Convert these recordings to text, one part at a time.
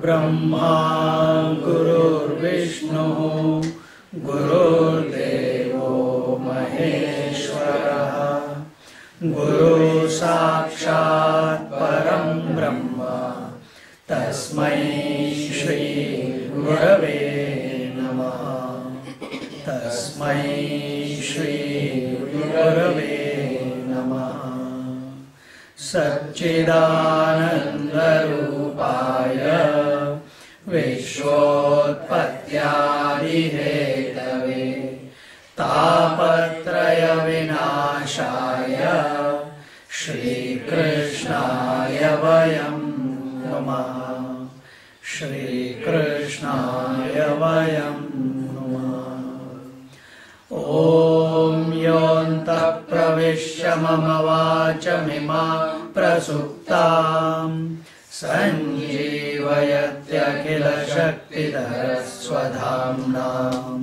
Brahma Gurur Vishnu Gurur Devo Maheshwara Guru Sakshat Param Brahma Tasmai Shri Gurave Namaha Tasmai Shri Gurave Namaha Satchidananda Rupaya Vishwotpatyadihetave Tapatraya Vinashaya Shri Krishnaya Vayam Namaha Shri Krishnaya Vayam Namaha Om Yonta Pravishya Mama Vachamima Prasuptam Sanjeevayatyakila Shaktidhara Swadhamnam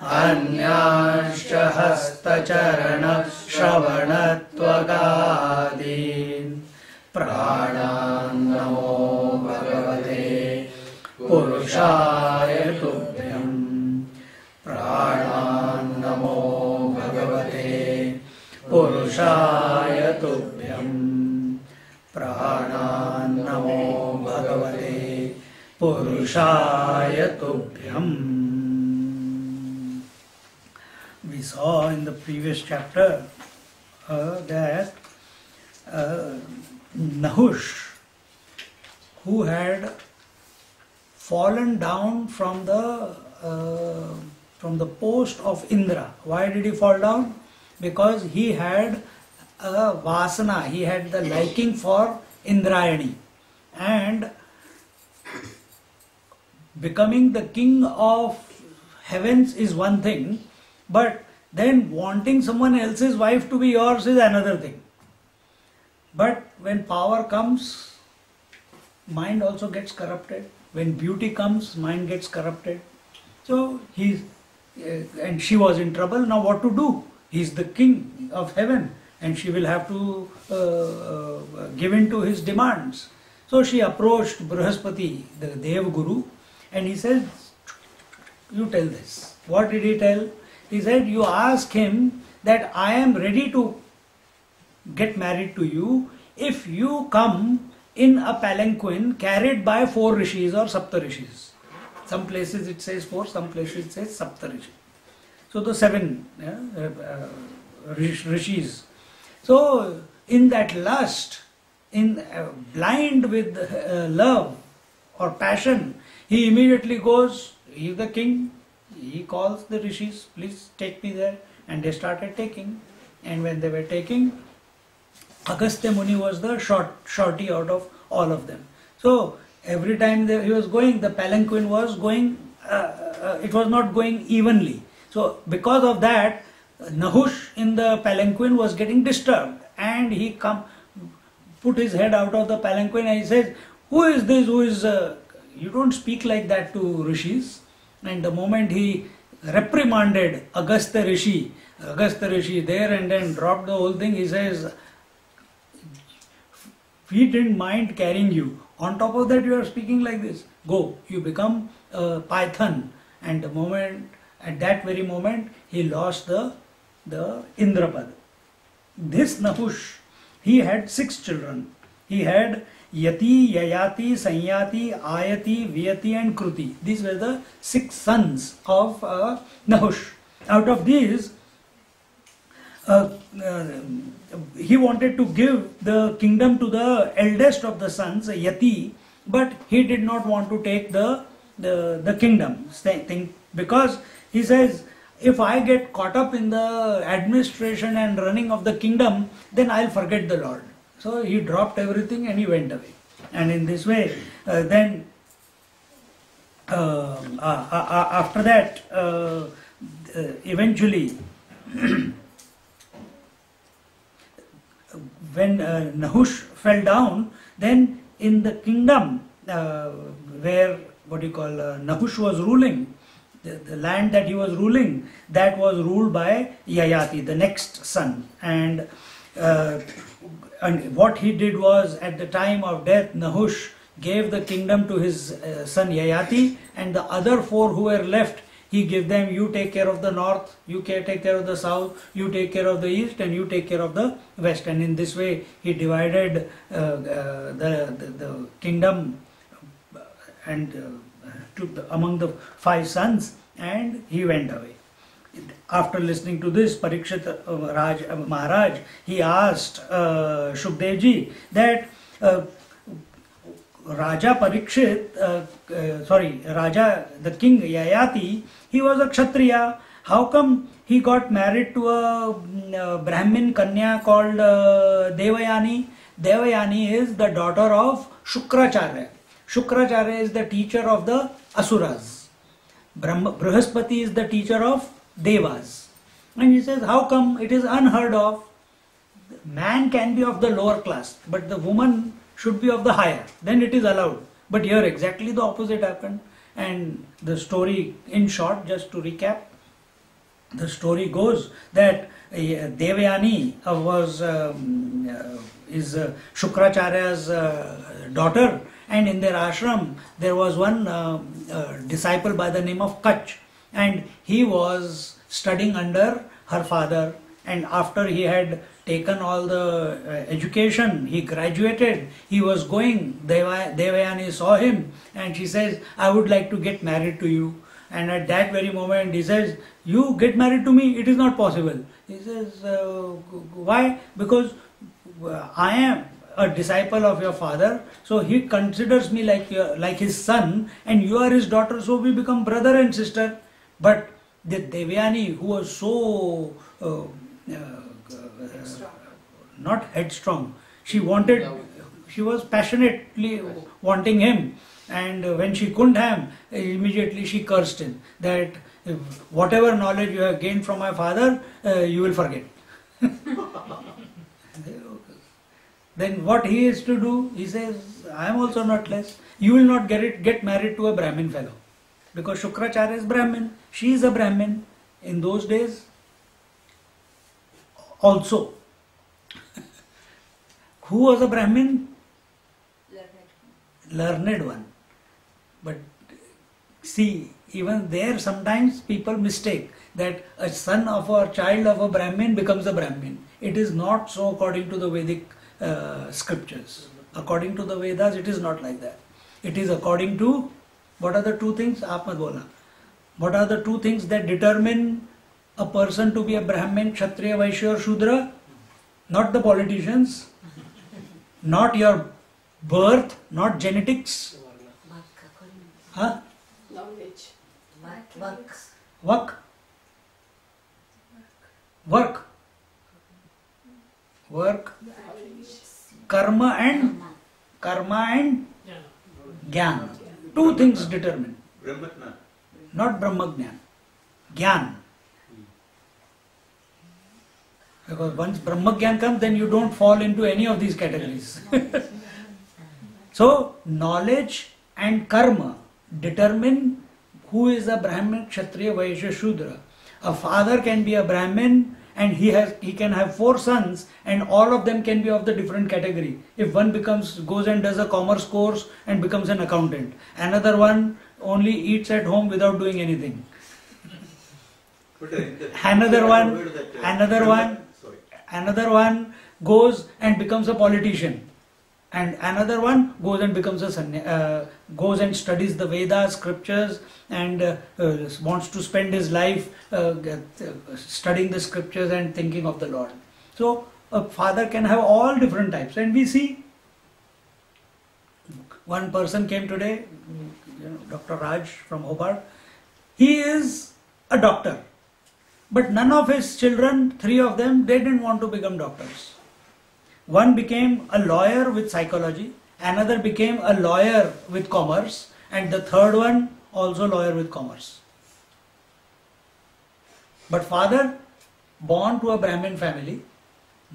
Anyascha Hastacharana Shravanatvagadin Pranam Namo Bhagavate Purushaya Tubhyam Pranam Namo Bhagavate Purushaya Tubhyam Pranam Namo Bhagavate Purushaya Tubhyam. We saw in the previous chapter that Nahush, who had fallen down from the post of Indra. Why did he fall down? Because he had a vasana, he had the liking for Indrayani, and becoming the king of heavens is one thing, but then wanting someone else's wife to be yours is another thing. But when power comes, mind also gets corrupted. When beauty comes, mind gets corrupted. So and she was in trouble. Now what to do? He's the king of heaven and she will have to give in to his demands. So she approached Brihaspati, the Dev Guru, and he said, you tell this. What did he tell? He said, you ask him that I am ready to get married to you if you come in a palanquin carried by 4 rishis or sapta rishis. Some places it says 4, some places it says sapta rishi. So the 7 rishis. So in that lust, in blind with love or passion, he immediately goes, he is the king, he calls the rishis, please take me there, and they started taking. And when they were taking, Agastya Muni was the shorty out of all of them. So every time he was going, the palanquin was going, it was not going evenly. So because of that, Nahush in the palanquin was getting disturbed, and he put his head out of the palanquin and he says, who is this, who is, you don't speak like that to rishis. And the moment he reprimanded Agastya Rishi there and then dropped the whole thing, he says, we didn't mind carrying you. On top of that, you are speaking like this. Go, you become a python. And at that very moment, he lost the Indrapad. This Nahush, he had 6 children. He had Yati, Yayati, Sanyati, Ayati, Vyati and Kruti. These were the 6 sons of Nahush. Out of these, he wanted to give the kingdom to the eldest of the sons, Yati, but he did not want to take the kingdom, because he says, if I get caught up in the administration and running of the kingdom, then I'll forget the Lord. So he dropped everything and he went away. And in this way, after that, eventually, when Nahush fell down, then in the kingdom where Nahush was ruling, the land that he was ruling, that was ruled by Yayati, the next son. And what he did was, at the time of death, Nahush gave the kingdom to his son Yayati, and the other four who were left, he gave them, you take care of the north, you take care of the south, you take care of the east, and you take care of the west. And in this way he divided the kingdam and among the 5 sons, and he went away. After listening to this, Parikshit Maharaj, he asked Shukdev ji that Raja Parikshit, the king Yayati, he was a Kshatriya. How come he got married to a Brahmin Kanya called Devayani? Devayani is the daughter of Shukracharya. Shukracharya is the teacher of the Asuras. Brihaspati is the teacher of Devas. And he says, how come? It is unheard of. Man can be of the lower class, but the woman should be of the higher. Then it is allowed. But here exactly the opposite happened. And the story, in short, just to recap, the story goes that Devayani is Shukracharya's daughter, and in their ashram there was one disciple by the name of Kach, and he was studying under her father, and after he had taken all the education, he graduated, he was going, Devayani saw him and she says, I would like to get married to you. And at that very moment he says, you get married to me? It is not possible. He says, why? Because I am a disciple of your father, so he considers me like his son, and you are his daughter, so we become brother and sister. But the Devayani, who was so not headstrong, she was passionately wanting him, and when she couldn't have, immediately she cursed him that whatever knowledge you have gained from my father, you will forget. Then what he is to do? He says, I am also not less. You will not get married to a Brahmin fellow, because Shukracharya is Brahmin, she is a Brahmin in those days also. Who was a Brahmin? Learned one. But see, even there sometimes people mistake that a son of or child of a Brahmin becomes a Brahmin. It is not so according to the Vedic scriptures. According to the Vedas, it is not like that. It is according to, what are the 2 things? Aap mat bola. What are the 2 things that determine a person to be a Brahmin, Kshatriya, Vaishya or Shudra? Not the politicians, not your birth, not genetics. Huh? Knowledge. Work. Karma and Gyan. 2 things determine. Not Brahmagyan. Gyan. Because once Brahmagyan comes, then you don't fall into any of these categories. So, knowledge and karma determine who is a Brahmin, Kshatriya, Vaishya, Shudra. A father can be a Brahmin and he can have 4 sons, and all of them can be of the different category. If one goes and does a commerce course and becomes an accountant, another one only eats at home without doing anything. Another one goes and becomes a politician, and another one goes and becomes goes and studies the Vedas, scriptures, and wants to spend his life studying the scriptures and thinking of the Lord. So a father can have all different types, and we see one person came today, Dr. Raj from Hobart. He is a doctor, but none of his children, 3 of them, they didn't want to become doctors. One became a lawyer with psychology, another became a lawyer with commerce, and the third one also lawyer with commerce. But father born to a Brahmin family,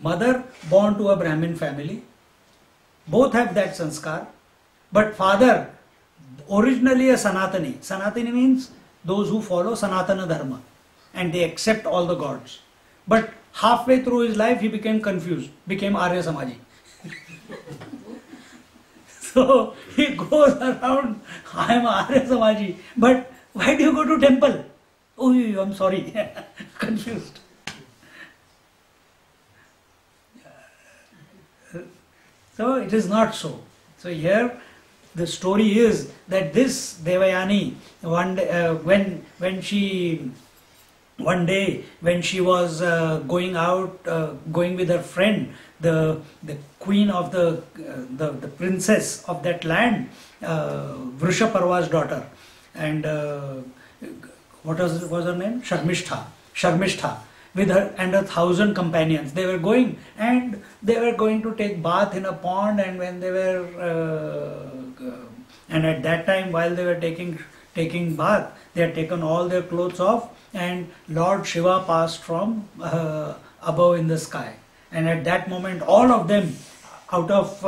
mother born to a Brahmin family, both have that sanskar. But father originally a Sanatani. Sanatani means those who follow Sanatana Dharma and they accept all the gods. But halfway through his life he became confused, became Arya Samaji. So he goes around, I am Arya Samaji, but why do you go to temple? Oh, I'm sorry, confused. So it is not so. So here the story is that this Devayani, one day when she was going out, going with her friend, the queen of the princess of that land, Vrishaparva's daughter, and what was her name? Sharmishtha, with her and 1,000 companions. They were going to take bath in a pond, and when they were and at that time while they were taking bath, they had taken all their clothes off, and Lord Shiva passed from above in the sky, and at that moment all of them, out of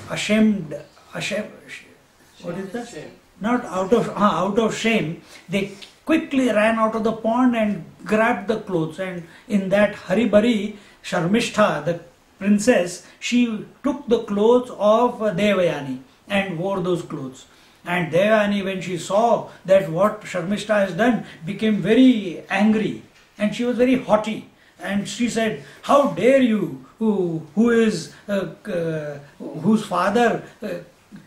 ashamed, what is that? Shame. Not out of shame, they quickly ran out of the pond and grabbed the clothes, and in that haribari, Sharmishtha, the princess, she took the clothes of Devayani and wore those clothes. And Devayani, when she saw that what Sharmishtha has done, became very angry, and she was very haughty, and she said, "How dare you, whose father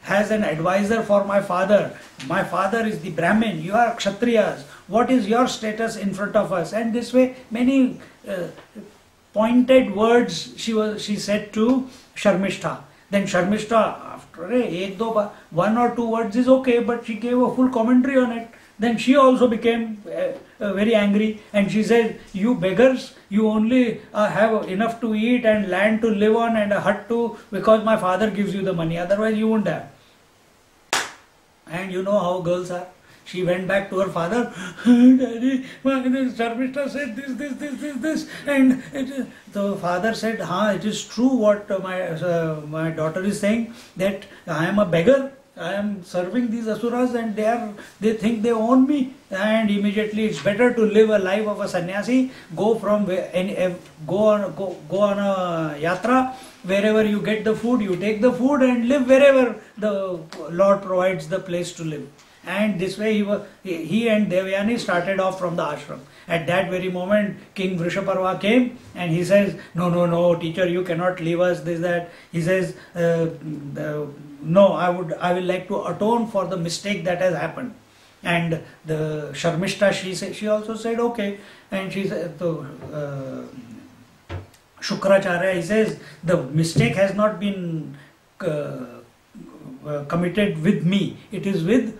has an advisor for my father. My father is the Brahmin, you are Kshatriyas. What is your status in front of us?" And this way, many pointed words she said to Sharmishtha. Then Sharmishtha, after one or two words is okay, but she gave a full commentary on it. Then she also became very angry, and she said, "You beggars, you only have enough to eat and land to live on and a hut to, because my father gives you the money, otherwise you won't have." And you know how girls are. She went back to her father, "Daddy, Sharmishtha said this. And the father said, it is true what my daughter is saying, that I am a beggar. I am serving these asuras and they think they own me, and immediately it's better to live a life of a sannyasi, go on a yatra, wherever you get the food, you take the food and live wherever the Lord provides the place to live." And this way he and Devayani started off from the ashram. At that very moment, King Vrishaparva came and he says, No, teacher, you cannot leave us, this, that. He says, "No, I will like to atone for the mistake that has happened." And the Sharmishta, she also said, okay. And she said, Shukracharya, he says, the mistake has not been committed with me, it is with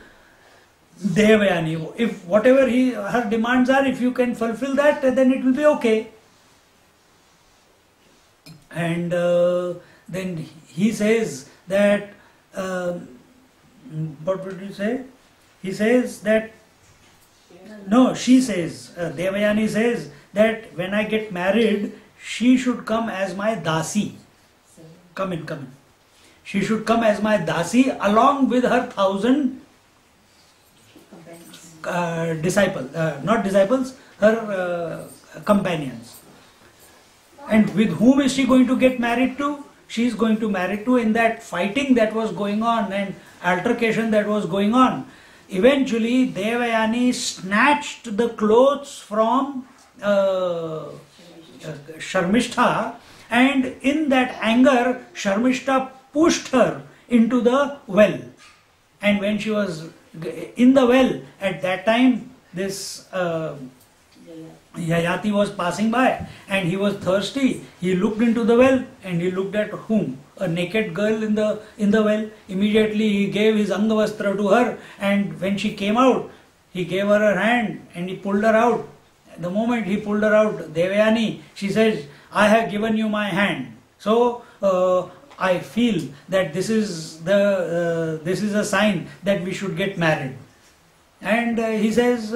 Devayani. If whatever her demands are, if you can fulfill that, then it will be okay. And then he says that, what would he say? He says that, no, she says, Devayani says that when I get married, she should come as my dasi. Come in. She should come as my dasi along with her 1,000 her companions. And with whom is she going to get married to? She is going to marry to, in that fighting that was going on and altercation that was going on. Eventually, Devayani snatched the clothes from Sharmishtha, and in that anger, Sharmishtha pushed her into the well. And when she was in the well, at that time, this Yayati was passing by and he was thirsty. He looked into the well and he looked at whom? A naked girl in the well. Immediately he gave his Angavastra to her, and when she came out, he gave her her hand and he pulled her out. The moment he pulled her out, Devayani, she says, "I have given you my hand, So I feel that this is a sign that we should get married. And he says,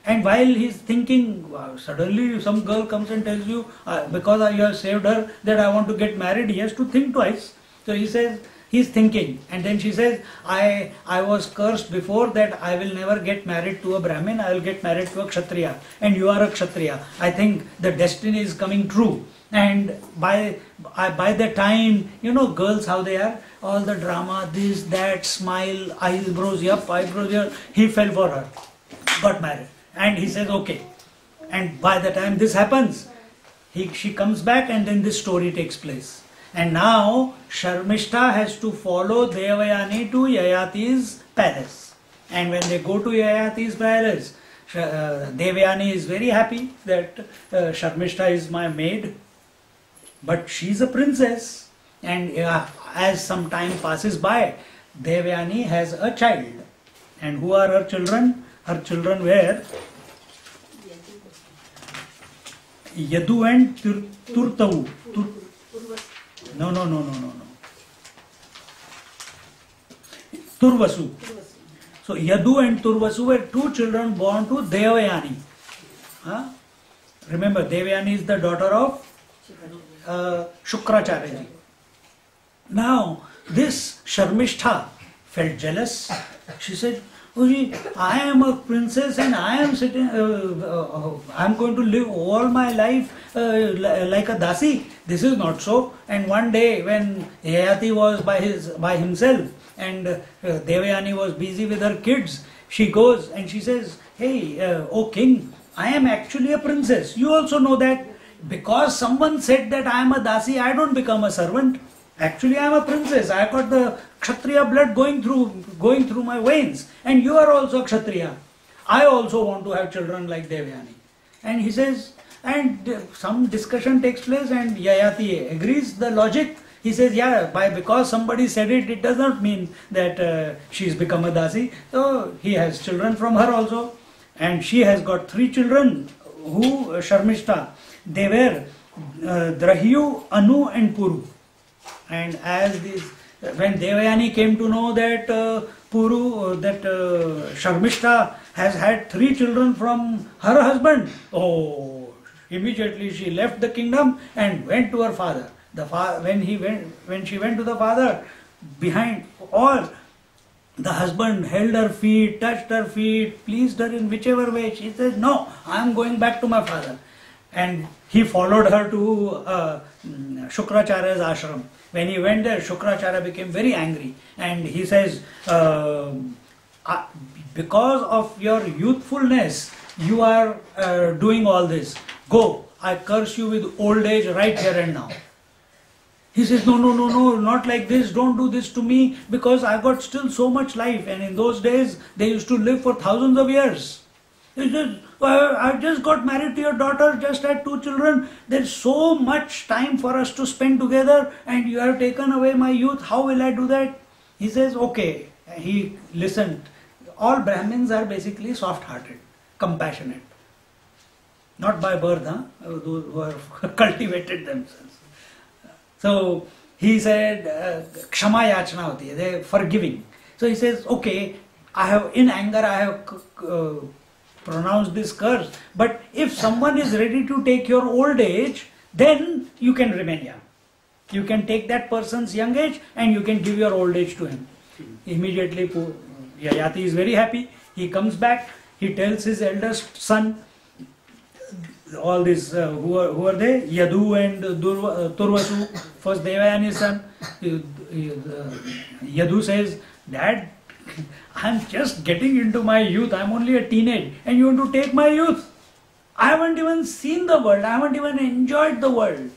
and while he's thinking, suddenly some girl comes and tells you, because you have saved her, that I want to get married. He has to think twice. So he says, he's thinking, and then she says, I was cursed before that I will never get married to a Brahmin, I will get married to a Kshatriya, and you are a Kshatriya. I think the destiny is coming true. And by the time, girls how they are, all the drama, this, that, smile, eyebrows up, eyebrows here, he fell for her, got married. And he says, okay. And by the time this happens, she comes back, and then this story takes place. And now Sharmishta has to follow Devayani to Yayati's palace. And when they go to Yayati's palace, Devayani is very happy that Sharmishta is my maid. But she's a princess. And as some time passes by, Devayani has a child. And who are her children? Her children were Yadu and Turtavu. No. Turvasu. So Yadu and Turvasu were two children born to Devayani. Remember, Devayani is the daughter of Shukracharya. Now, this Sharmishtha felt jealous. She said, I am a princess and I am sitting, I am going to live all my life like a dasi. This is not so. And one day when Yayati was by himself and Devayani was busy with her kids, she goes and she says, hey, O king, I am actually a princess. You also know that. Because someone said that I am a dasi, I don't become a servant. Actually, I am a princess. I got the Kshatriya blood going through my veins. And you are also Kshatriya. I also want to have children like Devayani. And he says, and some discussion takes place and Yayati agrees the logic. He says, yeah, because somebody said it, it does not mean that she's become a dasi. So he has children from her also. And she has got 3 children who, Sharmishta, they were Drahyu, Anu and Puru. And when Devayani came to know that Sharmishta has had 3 children from her husband, immediately she left the kingdom and went to her father. When she went to the father, behind all, the husband held her feet, touched her feet, pleased her in whichever way. She said, no, I am going back to my father. And he followed her to Shukracharya's ashram. When he went there, Shukracharya became very angry. And he says, because of your youthfulness, you are doing all this. Go, I curse you with old age right here and now. He says, no, not like this, don't do this to me, because I got still so much life. And in those days, they used to live for thousands of years. He says, I just got married to your daughter, just had 2 children. There's so much time for us to spend together and you have taken away my youth. How will I do that? He says, okay. He listened. All Brahmins are basically soft-hearted, compassionate. Not by birth, those who have cultivated themselves. So he said, Kshama yachna hoti hai, they're forgiving. So he says, okay, in anger I have pronounced this curse, but if someone is ready to take your old age, then you can remain young. You can take that person's young age and you can give your old age to him. Immediately Yayati is very happy. He comes back, he tells his eldest son, all this, who are they? Yadu and Turvasu, first Devayani's son. Yadu says, Dad, I'm just getting into my youth, I'm only a teenage, and you want to take my youth? I haven't even seen the world, I haven't even enjoyed the world.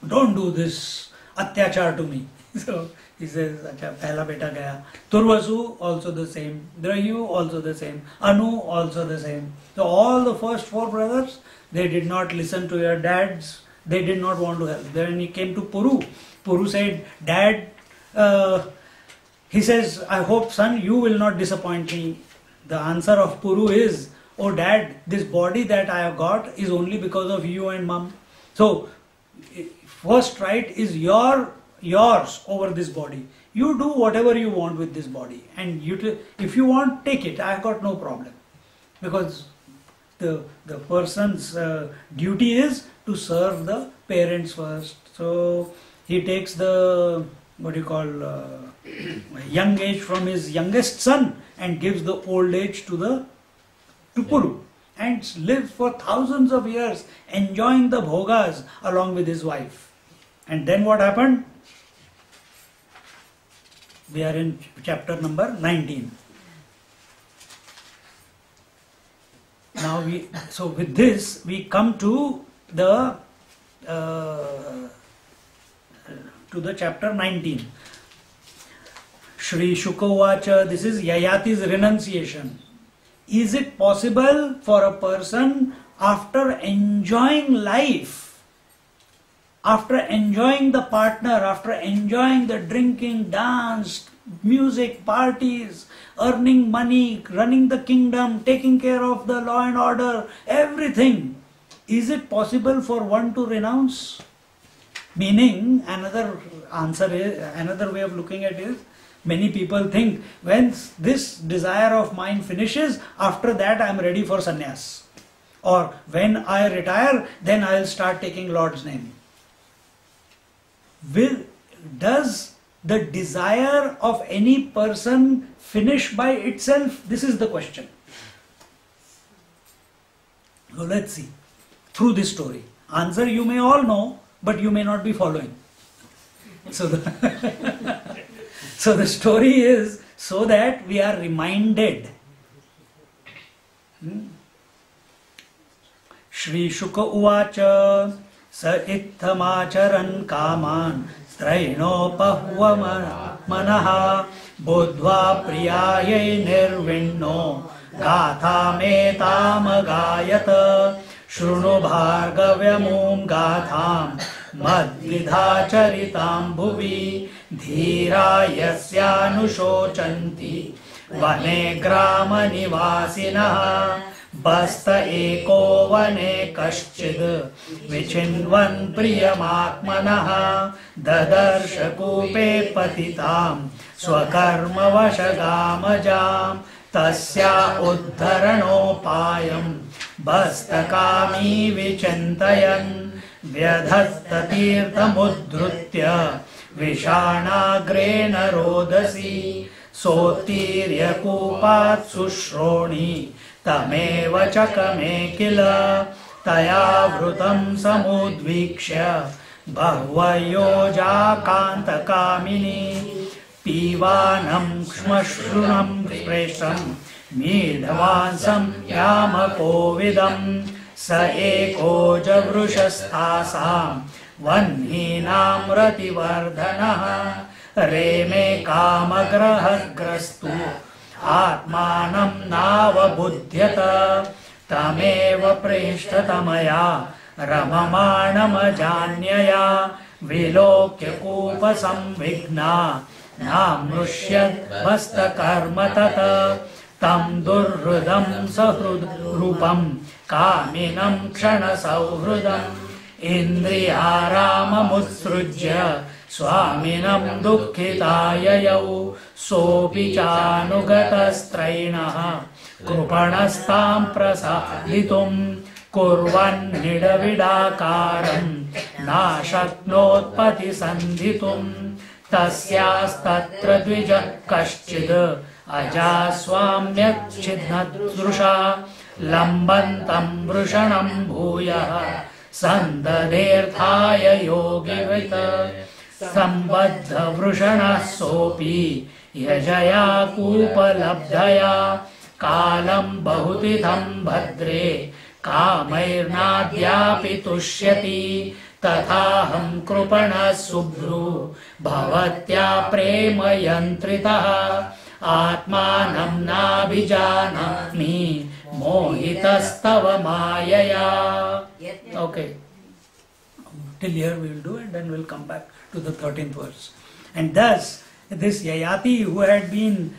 Don't do this atyachar to me. So he says, Acha, pehla beta gaya. Turvasu also the same, Drahyu also the same, Anu also the same. So all the first 4 brothers, they did not listen to their dads, they did not want to help. Then he came to Puru. Puru said, Dad, he says, I hope, son, you will not disappoint me. The answer of Puru is, oh Dad, this body that I have got is only because of you and Mom. So first right is yours over this body. You do whatever you want with this body, and if you want, take it. I have got no problem, because the person's duty is to serve the parents first. So he takes the young age from his youngest son and gives the old age to Puru, and lives for thousands of years enjoying the bhogas along with his wife. And then what happened? We are in chapter number 19. Now so with this we come to the chapter 19. Shri Shukavacha, this is Yayati's renunciation. Is it possible for a person, after enjoying life, after enjoying the partner, after enjoying the drinking, dance, music, parties, earning money, running the kingdom, taking care of the law and order, everything, is it possible for one to renounce? Meaning, another way of looking at it is, many people think, when this desire of mine finishes, after that I am ready for sannyas. Or when I retire, then I will start taking Lord's name. Does the desire of any person finish by itself? This is the question. So let's see through this story. Answer you may all know, but you may not be following. So the story is so that we are reminded. Shri Shuka Uvacha Sa Ittamacharan Kaman Strainopahva Manaha Bodhva Priyaye Nirvinno Gatha Metam Gayata Shrunu Bhargavyamum Gatham Madvidha Charitam Bhuvi Dhira Yasyanushocanti Vane Grama Nivasinaha Basta Eko Vane Kaschid Vichinvan Priyamatmanaha Dadarsha Kupe Patitam Swakarma Vashagamajam Tasya Uddharanopayam Bastakami Vichintayan Vyadhattatirthamudhrutya Vishanagre Rodasi Sotirya Kupat Sushroni Tameva Chakame Kila Taya Vrutam Samudvikshya Bhavayoja Kanta Kamini Pivanam Kshmashrunam Presham Midhavansam Yamakovidam Sa eko javrushasthasam vanhinam rativardhanaha reme kamagrahagrastu atmanam navabudhyata tameva preshtatamaya ramamanamajanyaya vilokya kupasamvigna namrushyad vastakarma tata tam durrudam sahrudrupam Kaminam Kshana Sauhrudam Indriyaramamuthrujya Swaminam Dukkhitayayau Sopi Chanugatastrainaha Krupanastam Prasadhitum Kurvan Nidavidakaram Nashaknotpati Sandhitum Tasyastatra Dvija Kaschid Ajaswamyak Chidnadrusha Lambantam Vrushanam Bhuyah Sandadirthaya Yogivita Sambaddha Vrushanah Sopi Yajaya Kupalabdhaya Kalam Bahutitham Bhadre Kamairnadyapi Tushyati Tathaham Krupana Subhru Bhavatya Prema Yantritaha Atmanam Nabhijanami Mohitastava Mayaya. Okay. Till here we will do, and then we'll come back to the 13th verse. And thus, this Yayati, who had been,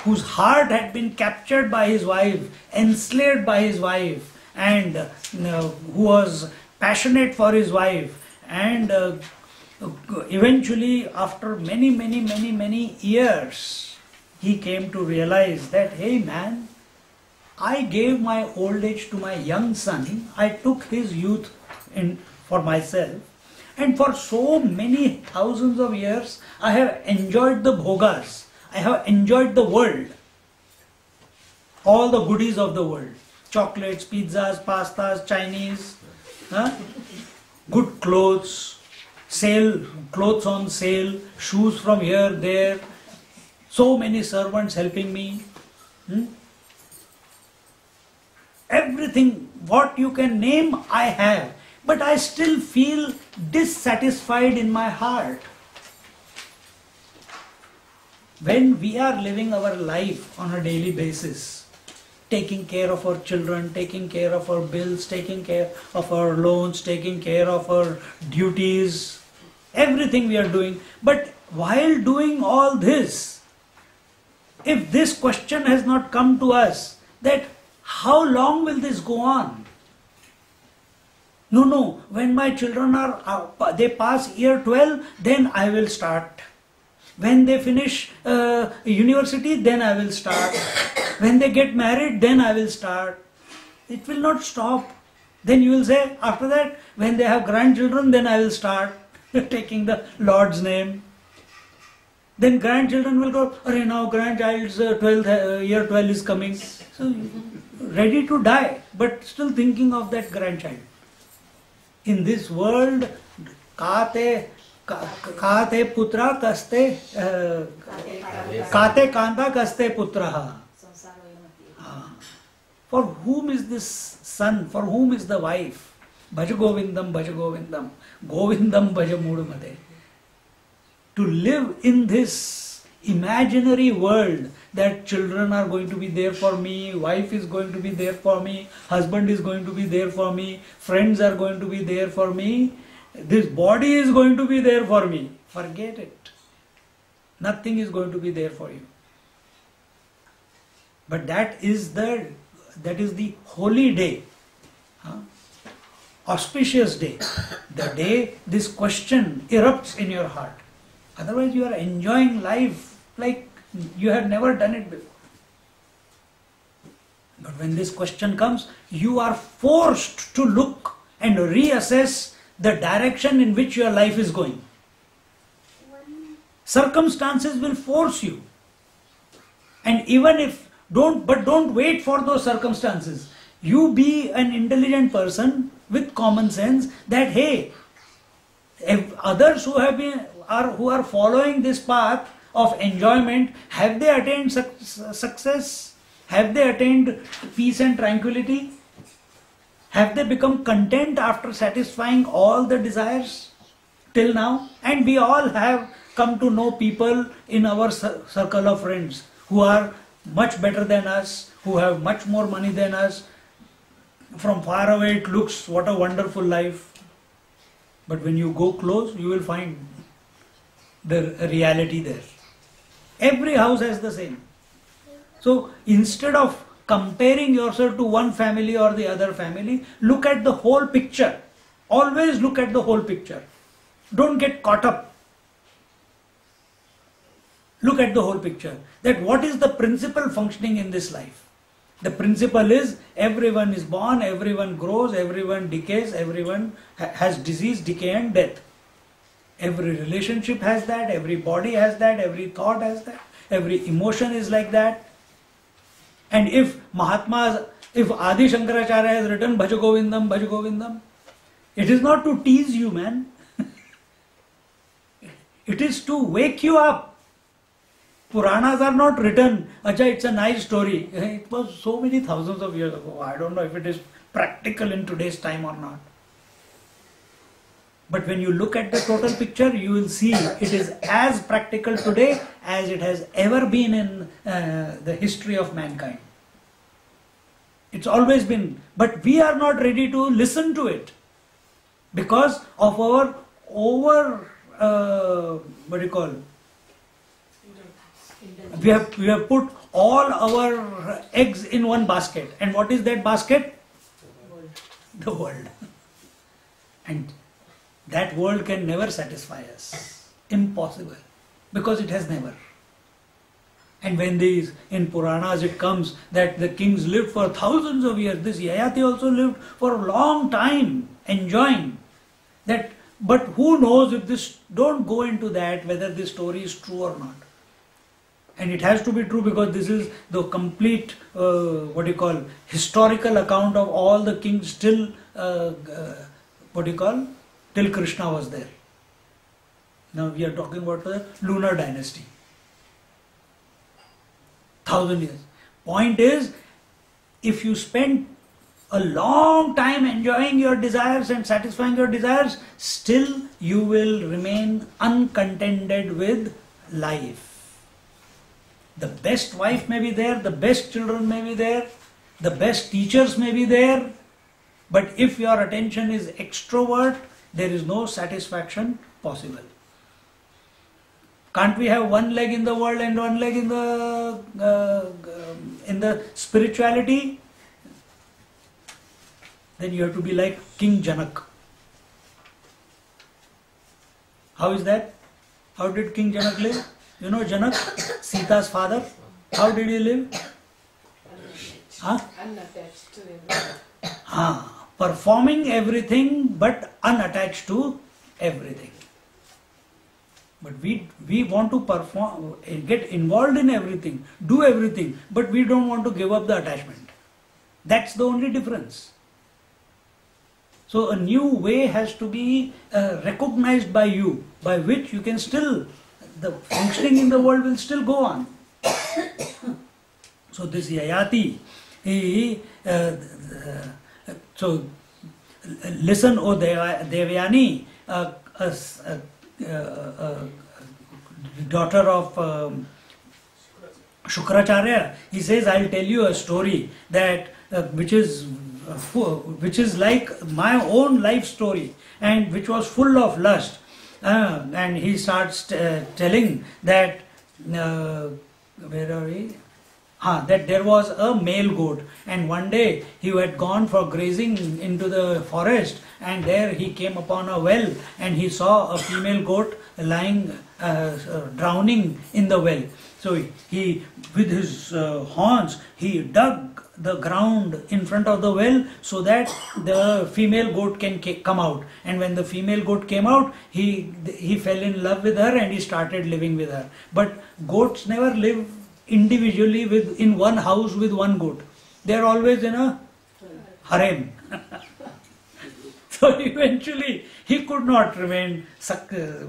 whose heart had been captured by his wife, enslaved by his wife, and who was passionate for his wife, and eventually after many years he came to realize that, hey man, I gave my old age to my young son, I took his youth for myself, and for so many thousands of years I have enjoyed the bhogas, I have enjoyed the world, all the goodies of the world, chocolates, pizzas, pastas, Chinese, good clothes, clothes on sale, shoes from here, there, so many servants helping me. Everything, what you can name, I have. But I still feel dissatisfied in my heart. When we are living our life on a daily basis, taking care of our children, taking care of our bills, taking care of our loans, taking care of our duties, everything we are doing. But while doing all this, if this question has not come to us, that how long will this go on? No, when my children they pass year 12, then I will start. When they finish university, then I will start. When they get married, then I will start. It will not stop. Then you will say, after that, when they have grandchildren, then I will start taking the Lord's name. Then grandchildren will go, now grandchild's year 12 is coming. So, ready to die, but still thinking of that grandchild. In this world, kate putra kaste, kate kanta kaste putraha. For whom is this son? For whom is the wife? Bhaja Govindam, Bhaja Govindam, Govindam Bhaja Mudumade. To live in this imaginary world that children are going to be there for me, wife is going to be there for me, husband is going to be there for me, friends are going to be there for me, this body is going to be there for me. Forget it. Nothing is going to be there for you. But that is the holy day, auspicious day, the day this question erupts in your heart. Otherwise you are enjoying life like you have never done it before. But when this question comes, you are forced to look and reassess the direction in which your life is going. Circumstances will force you. And even if, don't wait for those circumstances. You be an intelligent person with common sense that, hey, if others who are following this path of enjoyment, have they attained success? Have they attained peace and tranquility? Have they become content after satisfying all the desires till now? And we all have come to know people in our circle of friends who are much better than us, who have much more money than us. From far away it looks what a wonderful life. But when you go close, you will find the reality there. Every house has the same. So instead of comparing yourself to one family or the other family, look at the whole picture. Always look at the whole picture. Don't get caught up. Look at the whole picture. That what is the principle functioning in this life? The principle is everyone is born, everyone grows, everyone decays, everyone has disease, decay and death. Every relationship has that, every body has that, every thought has that, every emotion is like that. And if Adi Shankaracharya has written Bhaja Govindam, Bhaja Govindam, it is not to tease you, man. It is to wake you up. Puranas are not written, Acha, it's a nice story. It was so many thousands of years ago. I don't know if it is practical in today's time or not. But when you look at the total picture, you will see it is as practical today as it has ever been in the history of mankind. It's always been. But we are not ready to listen to it because of our we have put all our eggs in one basket. And what is that basket? the world. And that world can never satisfy us. Impossible. Because it has never. And when these, in Puranas it comes that the kings lived for thousands of years. This Yayati also lived for a long time, enjoying that. But who knows if this, don't go into that, whether this story is true or not. And it has to be true because this is the complete, historical account of all the kings till, till Krishna was there. Now we are talking about the lunar dynasty. 1,000 years. Point is, if you spend a long time enjoying your desires and satisfying your desires, still you will remain uncontented with life. The best wife may be there, the best children may be there, the best teachers may be there, but if your attention is extrovert, there is no satisfaction possible. Can't we have one leg in the world and one leg in the spirituality? Then you have to be like King Janak. How is that? How did King Janak live? You know Janak, Sita's father? How did he live? Unattached to everything. Performing everything but unattached to everything. But we want to perform, get involved in everything, do everything, but we don't want to give up the attachment. That's the only difference. So a new way has to be recognized by you, by which you can still, the functioning in the world will still go on. So this Yayati, so listen, O Devyani, daughter of Shukracharya, he says, I'll tell you a story that which is like my own life story and which was full of lust. And he starts telling that, where are we? That there was a male goat, and one day he had gone for grazing into the forest, and there he came upon a well and he saw a female goat lying, drowning in the well. So he, with his horns, he dug the ground in front of the well so that the female goat can come out. And when the female goat came out, he fell in love with her and he started living with her. But goats never live individually in one house with one goat. They are always in a harem. So eventually he could not remain sincere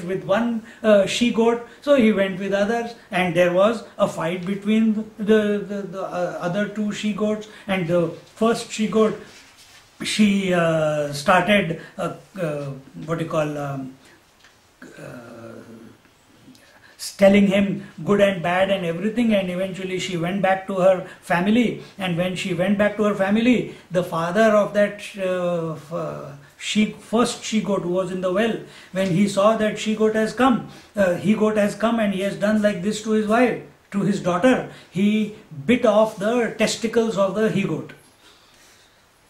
with one she-goat, so he went with others, and there was a fight between the other two she-goats, and the first she-goat, she started telling him good and bad and everything, and eventually she went back to her family. And when she went back to her family, the father of that first she-goat who was in the well, when he saw that she-goat has come, he-goat has come and he has done like this to his wife, to his daughter, he bit off the testicles of the he-goat.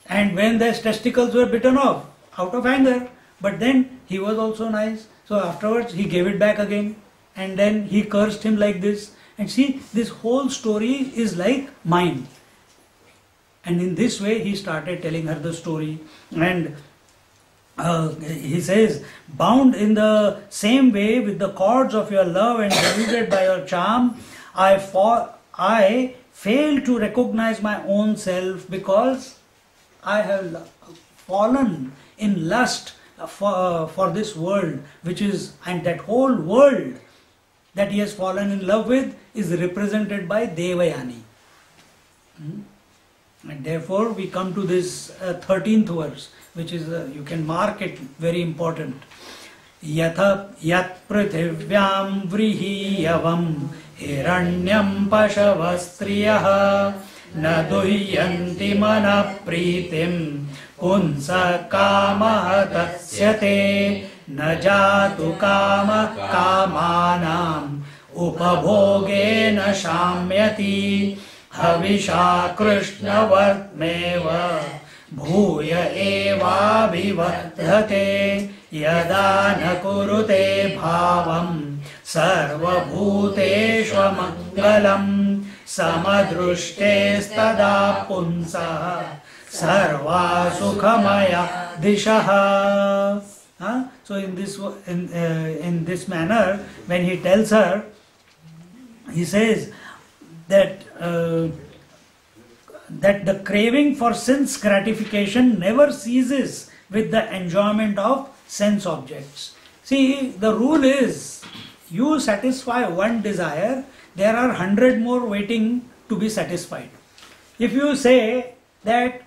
And when those testicles were bitten off, out of anger, but then he was also nice, so afterwards he gave it back again. And then he cursed him like this. And see, this whole story is like mine. And in this way, he started telling her the story. And he says, bound in the same way with the cords of your love and deluded by your charm, I fail to recognize my own self because I have fallen in lust for this world, which is, and that whole world that he has fallen in love with is represented by Devayani. And therefore we come to this 13th verse, which is, you can mark it, very important. Yatha yat prithivyam vrihiyavam hiranyam pashavastriyaha na duhyanti mana pritim punsa kama tatsyate na jatu kama kamanam upabhogena shamyati हविषा कृष्णवर्त्मेव भूय एवाभिवर्धते यदा न कुरुते भावं सर्वभूतेष्वमङ्गलं समदृष्टेस्तदा पुंसः सर्वा सुखमया दिशः. So in this manner, when he tells her, he says that that the craving for sense gratification never ceases with the enjoyment of sense objects. See, the rule is, you satisfy one desire, there are 100 more waiting to be satisfied. If you say that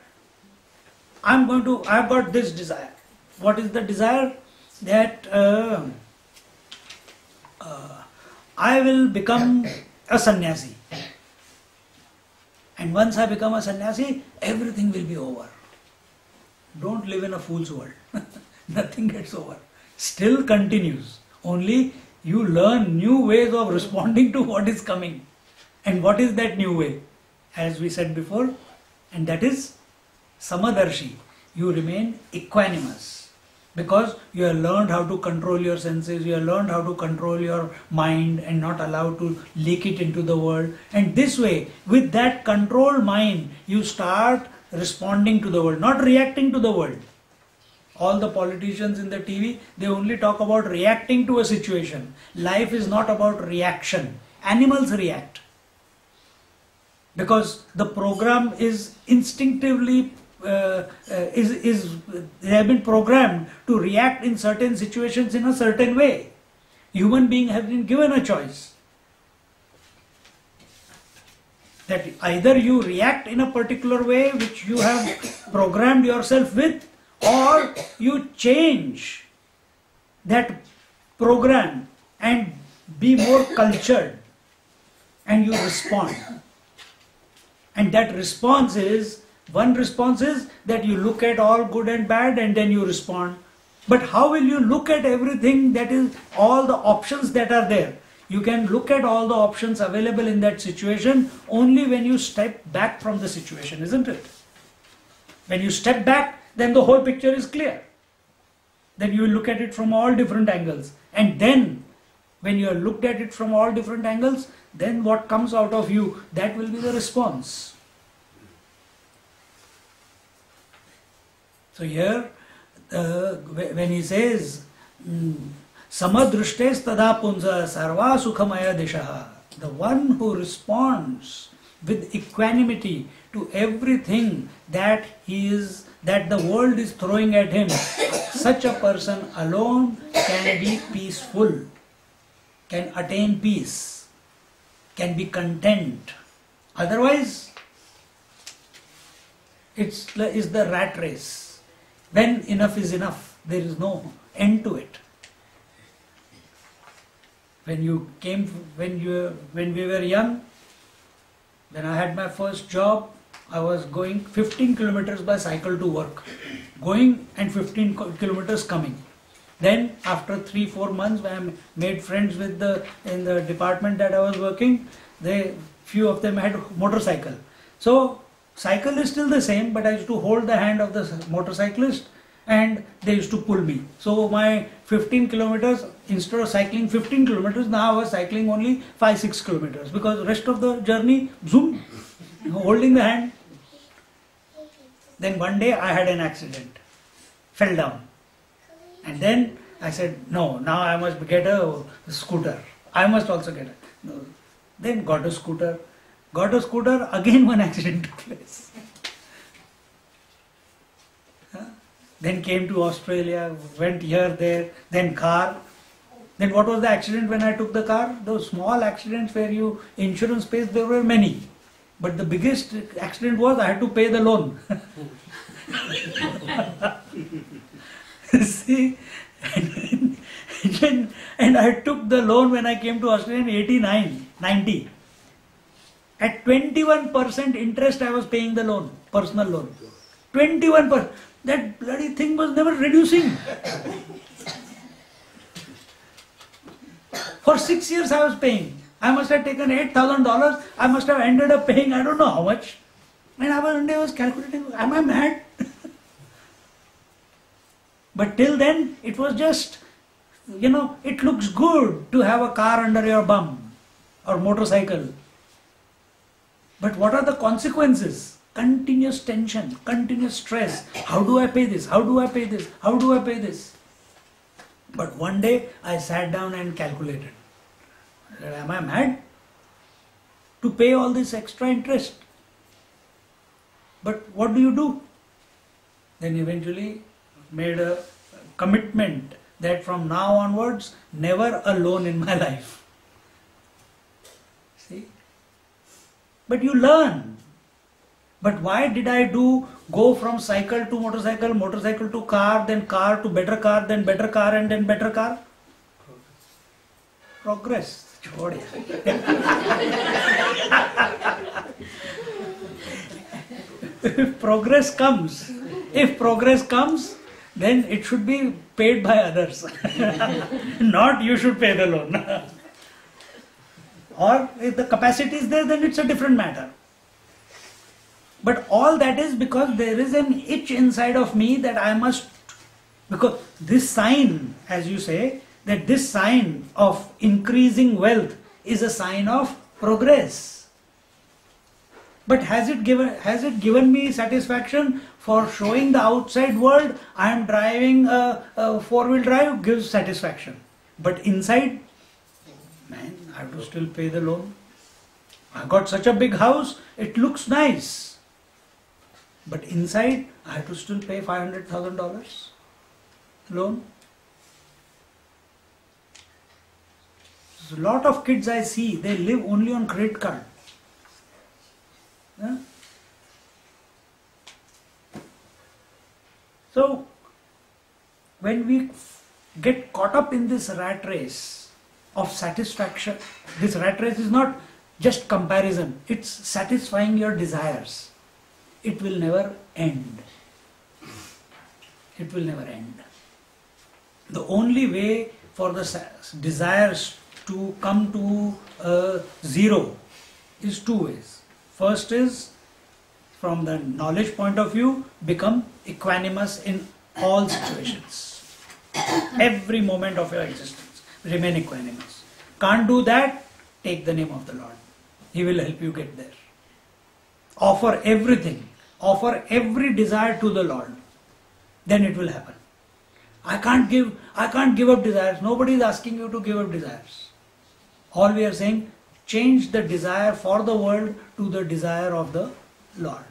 I've got this desire. What is the desire? That I will become a sannyasi. And once I become a sannyasi, everything will be over. Don't live in a fool's world. Nothing gets over. Still continues. Only you learn new ways of responding to what is coming. And what is that new way? As we said before, and that is Samadarshi. You remain equanimous. Because you have learned how to control your senses, you have learned how to control your mind and not allow to leak it into the world. And this way, with that controlled mind, you start responding to the world, not reacting to the world. All the politicians in the TV, they only talk about reacting to a situation. Life is not about reaction. Animals react. Because the program is instinctively they have been programmed to react in certain situations in a certain way. Human beings have been given a choice. That either you react in a particular way which you have programmed yourself with, or you change that program and be more cultured and you respond. And that response is, one response is that you look at all good and bad and then you respond. But how will you look at everything, that is all the options that are there? You can look at all the options available in that situation only when you step back from the situation, isn't it? When you step back, then the whole picture is clear. Then you will look at it from all different angles. And then when you have looked at it from all different angles, then what comes out of you, that will be the response. So here, when he says, Samadrushtes tada punsa sarva sukhamaya dishaha, the one who responds with equanimity to everything that the world is throwing at him, such a person alone can be peaceful, can attain peace, can be content. Otherwise, it's the rat race. When enough is enough, there is no end to it. When we were young, when I had my first job, I was going 15 kilometers by cycle to work. Going and 15 kilometers coming. Then after 3-4 months, when I made friends in the department that I was working, few of them had motorcycle. So cycle is still the same, but I used to hold the hand of the motorcyclist and they used to pull me. So my 15 kilometers, instead of cycling 15 kilometers, now I was cycling only 5-6 kilometers, because the rest of the journey, zoom, holding the hand. Then one day I had an accident, fell down. And then I said, no, now I must get a scooter. I must also get a... No. Then got a scooter. Again one accident took place. Then came to Australia, went here, there, then car. Then what was the accident when I took the car? Those small accidents where insurance pays, there were many. But the biggest accident was I had to pay the loan. See? And I took the loan when I came to Australia in 89, 90. At 21% interest I was paying the loan, personal loan. 21%. That bloody thing was never reducing. For 6 years I was paying. I must have taken $8,000. I must have ended up paying I don't know how much. And one day I was calculating, am I mad? But till then, it was just, it looks good to have a car under your bum or motorcycle. But what are the consequences? Continuous tension, continuous stress. How do I pay this? How do I pay this? How do I pay this? But one day I sat down and calculated. I said, am I mad to pay all this extra interest? But what do? Then eventually made a commitment that from now onwards, never a loan in my life. See? But you learn. But why did I go from cycle to motorcycle, motorcycle to car, then car to better car, then better car, and then better car? Progress. Chhod yaar. If progress comes, then it should be paid by others. Not you should pay the loan. Or if the capacity is there, then it's a different matter. But all that is because there is an itch inside of me that I must, because this sign, as you say, that this sign of increasing wealth is a sign of progress. But has it given me satisfaction for showing the outside world I am driving a four-wheel drive? Gives satisfaction. But inside, man, I have to still pay the loan. I got such a big house, it looks nice. But inside, I have to still pay $500,000 loan. A lot of kids I see, they live only on credit card. Huh? So, when we get caught up in this rat race of satisfaction, this rat race is not just comparison, it's satisfying your desires. It will never end. It will never end. The only way for the desires to come to zero is two ways. First is, from the knowledge point of view, become equanimous in all situations. Every moment of your existence, remain equanimous. Can't do that? Take the name of the Lord. He will help you get there. Offer everything. Offer every desire to the Lord. Then it will happen. I can't give up desires. Nobody is asking you to give up desires. All we are saying, change the desire for the world to the desire of the Lord.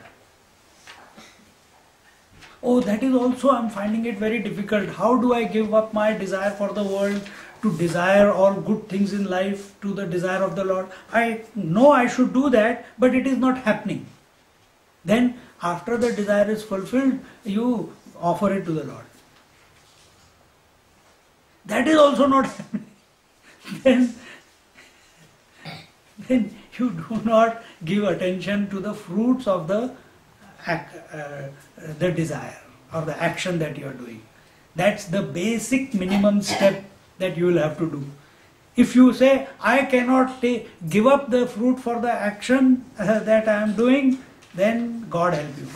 Oh, that is also, I am finding it very difficult. How do I give up my desire for the world to desire all good things in life to the desire of the Lord? I know I should do that, but it is not happening. Then, after the desire is fulfilled, you offer it to the Lord. That is also not happening. Then you do not give attention to the fruits of the desire or the action that you are doing. That's the basic minimum step that you will have to do. If you say, I cannot give up the fruit for the action that I am doing, then God help you.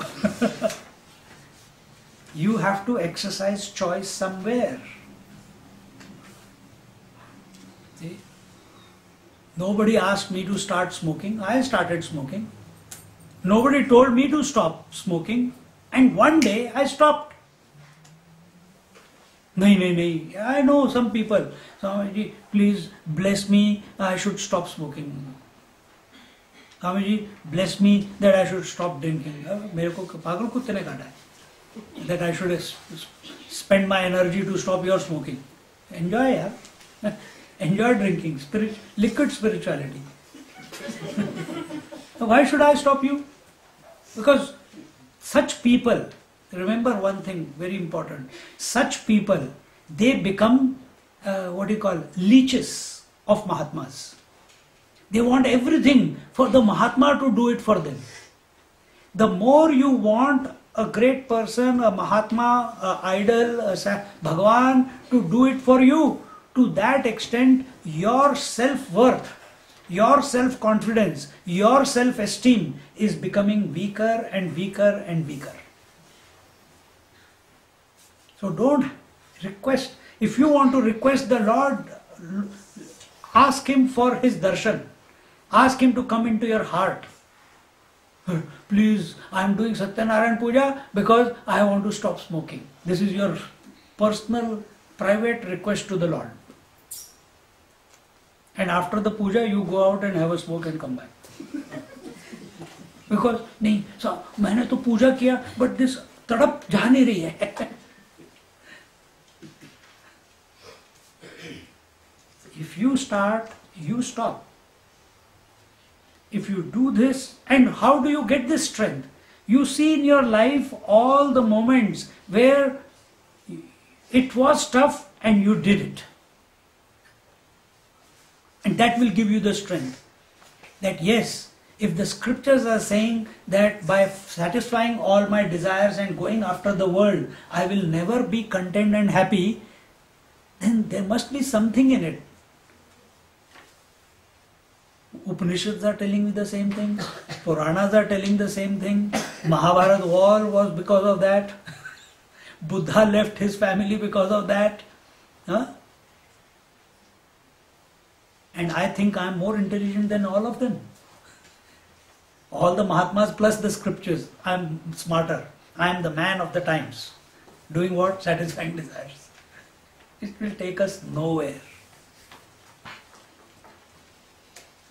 You have to exercise choice somewhere. See? Nobody asked me to start smoking. I started smoking. Nobody told me to stop smoking. And one day I stopped. Nahi. I know some people. Swamiji, please bless me. I should stop smoking. Swamiji, bless me that I should stop drinking. मेरे को पागल कुत्ते ने काटा है. That I should spend my energy to stop your smoking. Enjoy, yaar. Enjoy drinking, liquid spirituality. Why should I stop you? Because such people, remember one thing very important, such people, they become leeches of Mahatmas. They want everything for the Mahatma to do it for them. The more you want a great person, a Mahatma, a idol, a Bhagavan to do it for you, to that extent your self-worth your self-confidence, your self-esteem is becoming weaker and weaker and weaker. So don't request. If you want to request the Lord, ask Him for His darshan. Ask Him to come into your heart. Please, I am doing Satyanarayan Puja because I want to stop smoking. This is your personal, private request to the Lord. And after the puja, you go out and have a smoke and come back. Because, नहीं, so, मैंने तो पूजा किया, but this तड़प जा नहीं रही है. If you start, you stop. If you do this, and how do you get this strength? You see in your life all the moments where it was tough and you did it. And that will give you the strength. That yes, if the scriptures are saying that by satisfying all my desires and going after the world, I will never be content and happy, then there must be something in it. Upanishads are telling me the same thing. Puranas are telling the same thing. Mahabharata war was because of that. Buddha left his family because of that. Huh? And I think I am more intelligent than all of them. All the Mahatmas plus the scriptures. I am smarter. I am the man of the times. Doing what? Satisfying desires. It will take us nowhere.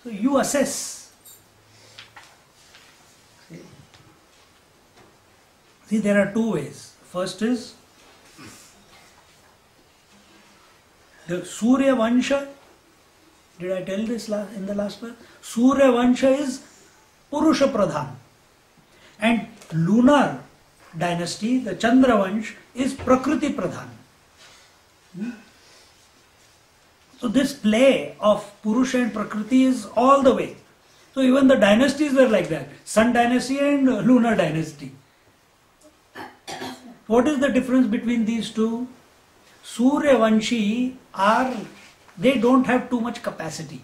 So you assess. See, there are two ways. First is the Surya Vansha. Did I tell this in the last verse? Surya Vansha is Purusha Pradhan. And lunar dynasty, the Chandra Vansh, is Prakriti Pradhan. So this play of Purusha and Prakriti is all the way. So even the dynasties were like that. Sun dynasty and lunar dynasty. What is the difference between these two? Surya Vanshi they don't have too much capacity.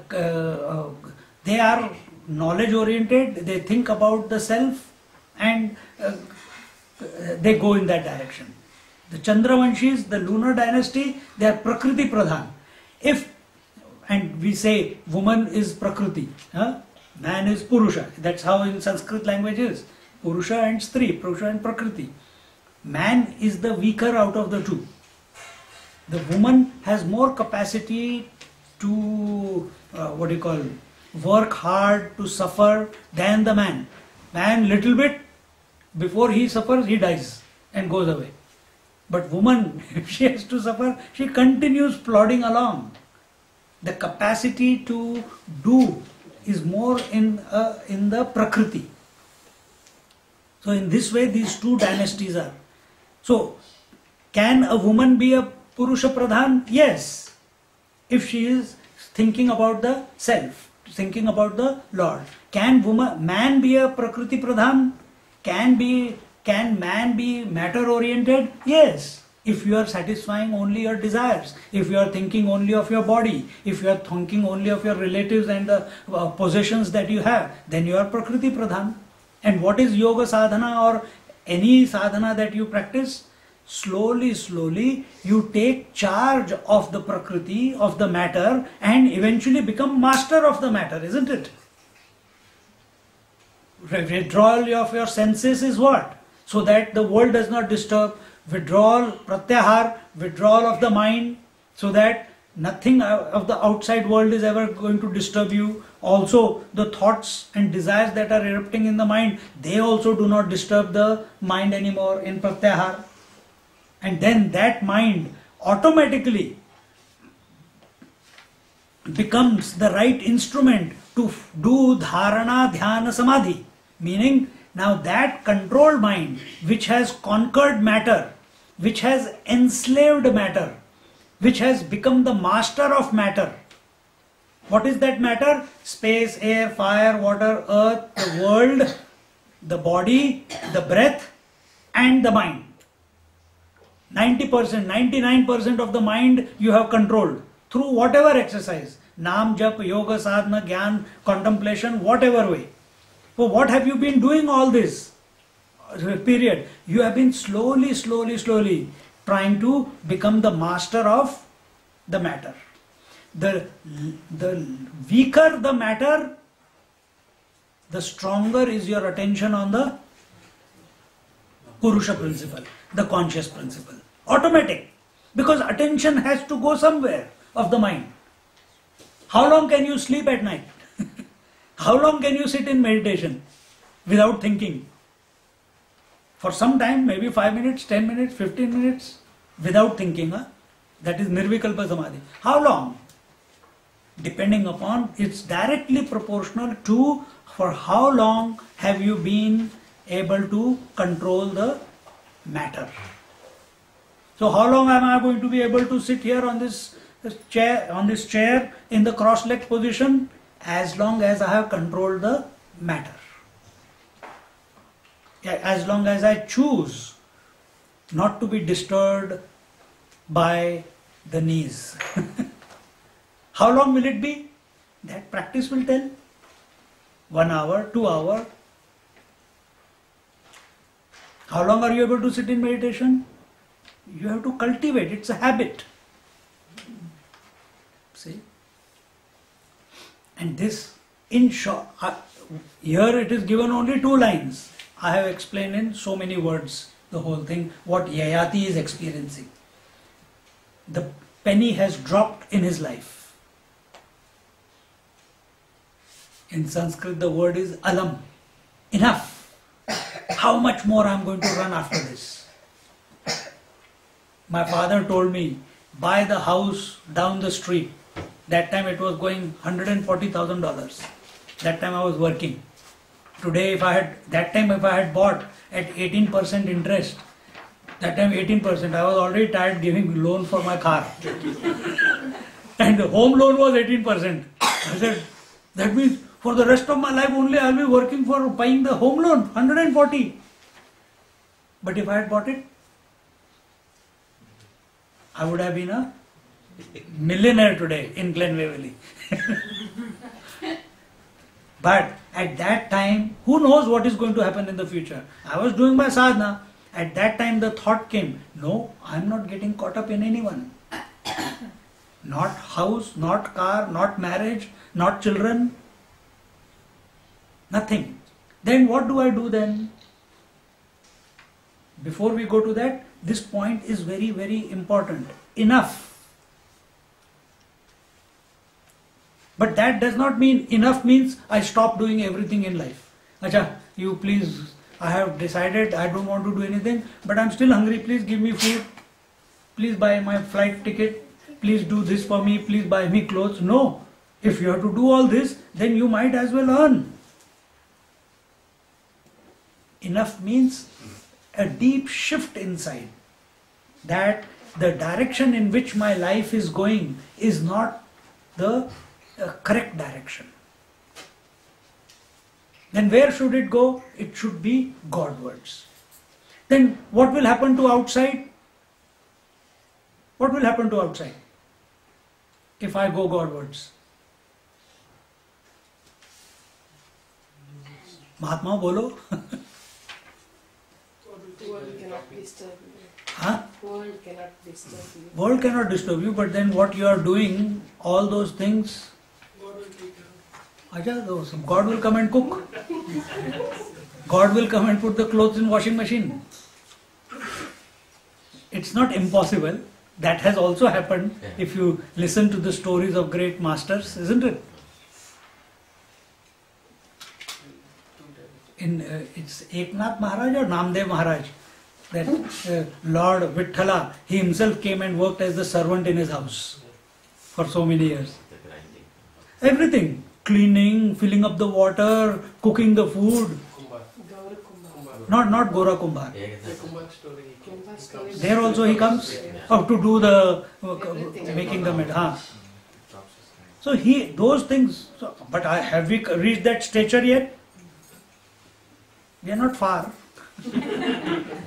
They are knowledge oriented, they think about the self and they go in that direction. The Chandravanshis, the lunar dynasty, they are Prakriti Pradhan. And we say woman is Prakriti, man is Purusha. That's how in Sanskrit language is. Purusha and Stri, Purusha and Prakriti. Man is the weaker out of the two. The woman has more capacity to, work hard, to suffer than the man. Man, little bit, before he suffers, he dies and goes away. But woman, if she has to suffer, she continues plodding along. The capacity to do is more in the Prakriti. So in this way, these two dynasties are. So, can a woman be a Purusha Pradhan? Yes. If she is thinking about the self, thinking about the Lord. Can man be a Prakriti Pradhan? Can man be matter oriented? Yes. If you are satisfying only your desires, if you are thinking only of your body, if you are thinking only of your relatives and the possessions that you have, then you are Prakriti Pradhan. And what is yoga sadhana or any sadhana that you practice? Slowly, slowly you take charge of the Prakriti, of the matter, and eventually become master of the matter, isn't it? Withdrawal of your senses is what? So that the world does not disturb. Withdrawal, pratyahar, withdrawal of the mind, so that nothing of the outside world is ever going to disturb you. Also, the thoughts and desires that are erupting in the mind, they also do not disturb the mind anymore in pratyahar. And then that mind automatically becomes the right instrument to do dharana, dhyana, samadhi. Meaning, now that controlled mind, which has conquered matter, which has enslaved matter, which has become the master of matter. What is that matter? Space, air, fire, water, earth, the world, the body, the breath, and the mind. 90%, 99% of the mind you have controlled through whatever exercise. Naam, Jap, Yoga, Sadhana, Gyan, contemplation, whatever way. So what have you been doing all this period? You have been slowly trying to become the master of the matter. The weaker the matter, the stronger is your attention on the Purusha principle, the conscious principle. Automatic. Because attention has to go somewhere of the mind. How long can you sleep at night? How long can you sit in meditation without thinking? For some time, maybe 5 minutes, 10 minutes, 15 minutes, without thinking. That is Nirvikalpa Samadhi. How long? Depending upon, it's directly proportional to for how long have you been able to control the matter. So how long am I going to be able to sit here on this chair in the cross-legged position? As long as I have controlled the matter. As long as I choose not to be disturbed by the knees. How long will it be? That practice will tell. 1 hour, 2 hours. How long are you able to sit in meditation? You have to cultivate, it's a habit. See? And this, in short, here it is given only 2 lines. I have explained in so many words the whole thing, what Yayati is experiencing. The penny has dropped in his life. In Sanskrit the word is alam. Enough. How much more I am going to run after this? My father told me, buy the house down the street. That time it was going $140,000. That time I was working. Today if I had bought at 18% interest, that time 18%, I was already tired giving loan for my car. And the home loan was 18%. I said, that means for the rest of my life only I will be working for paying the home loan, 140. But if I had bought it, I would have been a millionaire today in Glen Waverley. But at that time, who knows what is going to happen in the future? I was doing my sadhana. At that time the thought came, no, I am not getting caught up in anyone. Not house, not car, not marriage, not children. Nothing. Then what do I do then? Before we go to that, this point is very, very important. Enough. But that does not mean enough means I stop doing everything in life. Acha, you please, I have decided I don't want to do anything, but I'm still hungry. Please give me food. Please buy my flight ticket. Please do this for me. Please buy me clothes. No. If you have to do all this, then you might as well earn. Enough means a deep shift inside. That the direction in which my life is going is not the correct direction. Then where should it go? It should be Godwards. Then what will happen to outside? What will happen to outside if I go Godwards? Mahatma, bolo. World cannot disturb you. Huh? World cannot disturb you. World cannot disturb you, but then what you are doing, all those things, God will come and cook. God will come and put the clothes in washing machine. It's not impossible. That has also happened if you listen to the stories of great masters, isn't it? It's Eknath Maharaj or Namdev Maharaj, that Lord Vithala, he himself came and worked as the servant in his house for so many years. Everything, cleaning, filling up the water, cooking the food. Gaura Kumbha. Not Gora Kumbhar. Kumbha story. There also he comes to do the making the mud. So those things. But have we reached that stature yet? We are not far.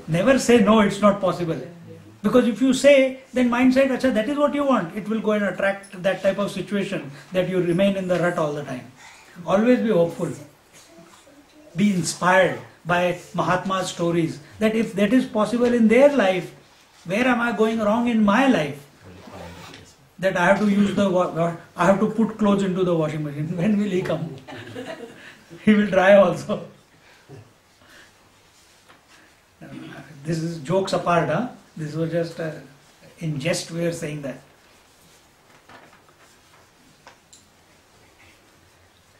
Never say no, it's not possible. Because if you say, then mind said, Acha, that is what you want, it will go and attract that type of situation that you remain in the rut all the time. Always be hopeful. Be inspired by Mahatma's stories, that if that is possible in their life, where am I going wrong in my life? That I have to use I have to put clothes into the washing machine. When will he come? He will dry also. This is jokes apart, huh? This was just in jest we are saying that.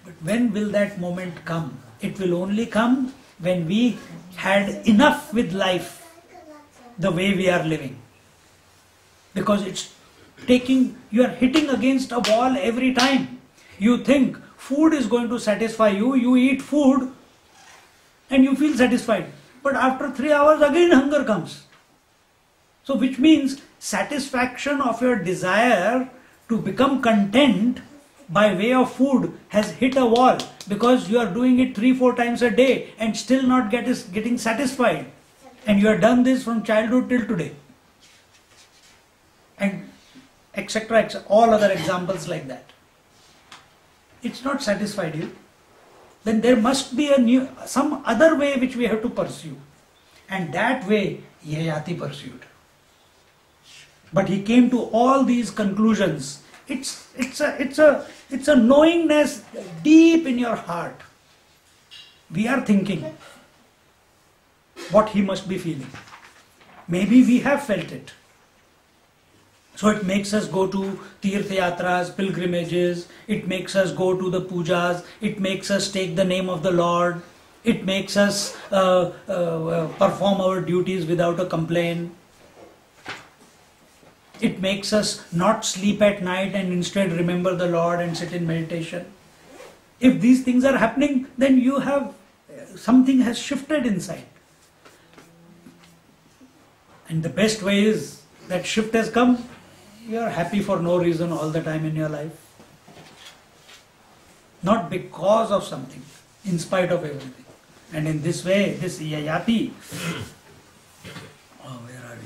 But when will that moment come? It will only come when we had enough with life, the way we are living. Because it's you are hitting against a wall every time. You think food is going to satisfy you, you eat food and you feel satisfied. But after 3 hours again hunger comes. So which means satisfaction of your desire to become content by way of food has hit a wall, because you are doing it 3-4 times a day and still not getting satisfied. And you have done this from childhood till today. And etc. All other examples like that. It's not satisfied you. Then there must be some other way which we have to pursue. And that way Yayati pursued. But he came to all these conclusions. It's a knowingness deep in your heart. We are thinking what he must be feeling. Maybe we have felt it. So it makes us go to Tirtha Yatras, pilgrimages, it makes us go to the pujas, it makes us take the name of the Lord, it makes us perform our duties without a complaint. It makes us not sleep at night and instead remember the Lord and sit in meditation. If these things are happening, then you have, something has shifted inside. And the best way is that shift has come. You are happy for no reason all the time in your life. Not because of something, in spite of everything. And in this way, this Yayati, where are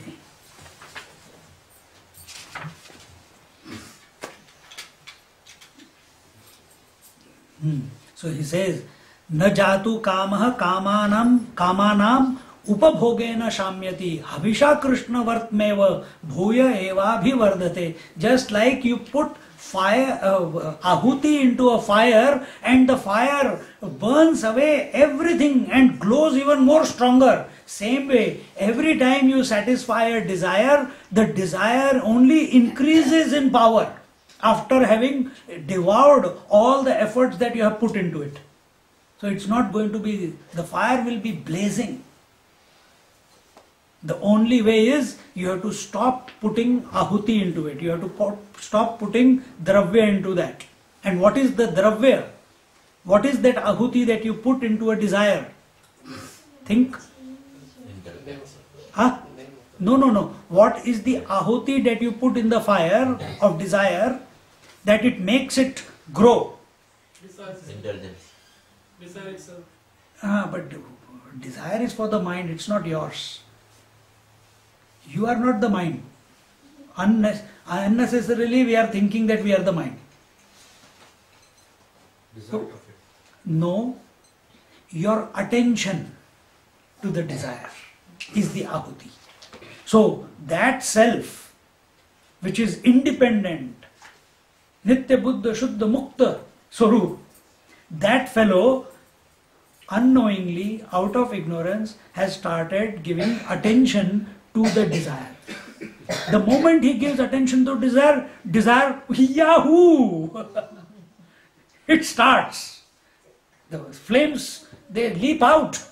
we? So he says, Na jatu kamaha kamanam upabhogena shamyati havisha krishna vartmeva bhuya eva bhivardate. Just like you put fire, ahuti into a fire, and the fire burns away everything and glows even more stronger. Same way, every time you satisfy a desire, the desire only increases in power after having devoured all the efforts that you have put into it. So it's not going to be, the fire will be blazing. The only way is you have to stop putting ahuti into it. You have to stop putting dravya into that. And what is the dravya? What is that ahuti that you put into a desire? Think. Huh? No. What is the ahuti that you put in the fire of desire that it makes it grow? Indulgence. Desire itself. But desire is for the mind, it's not yours. You are not the mind. Unnecessarily we are thinking that we are the mind. So, no, your attention to the desire is the ahuti. So that self which is independent, Nitya Buddha Shuddha Mukta Swarup, that fellow unknowingly, out of ignorance, has started giving attention to the desire. The moment he gives attention to desire, yahoo! It starts. The flames, they leap out,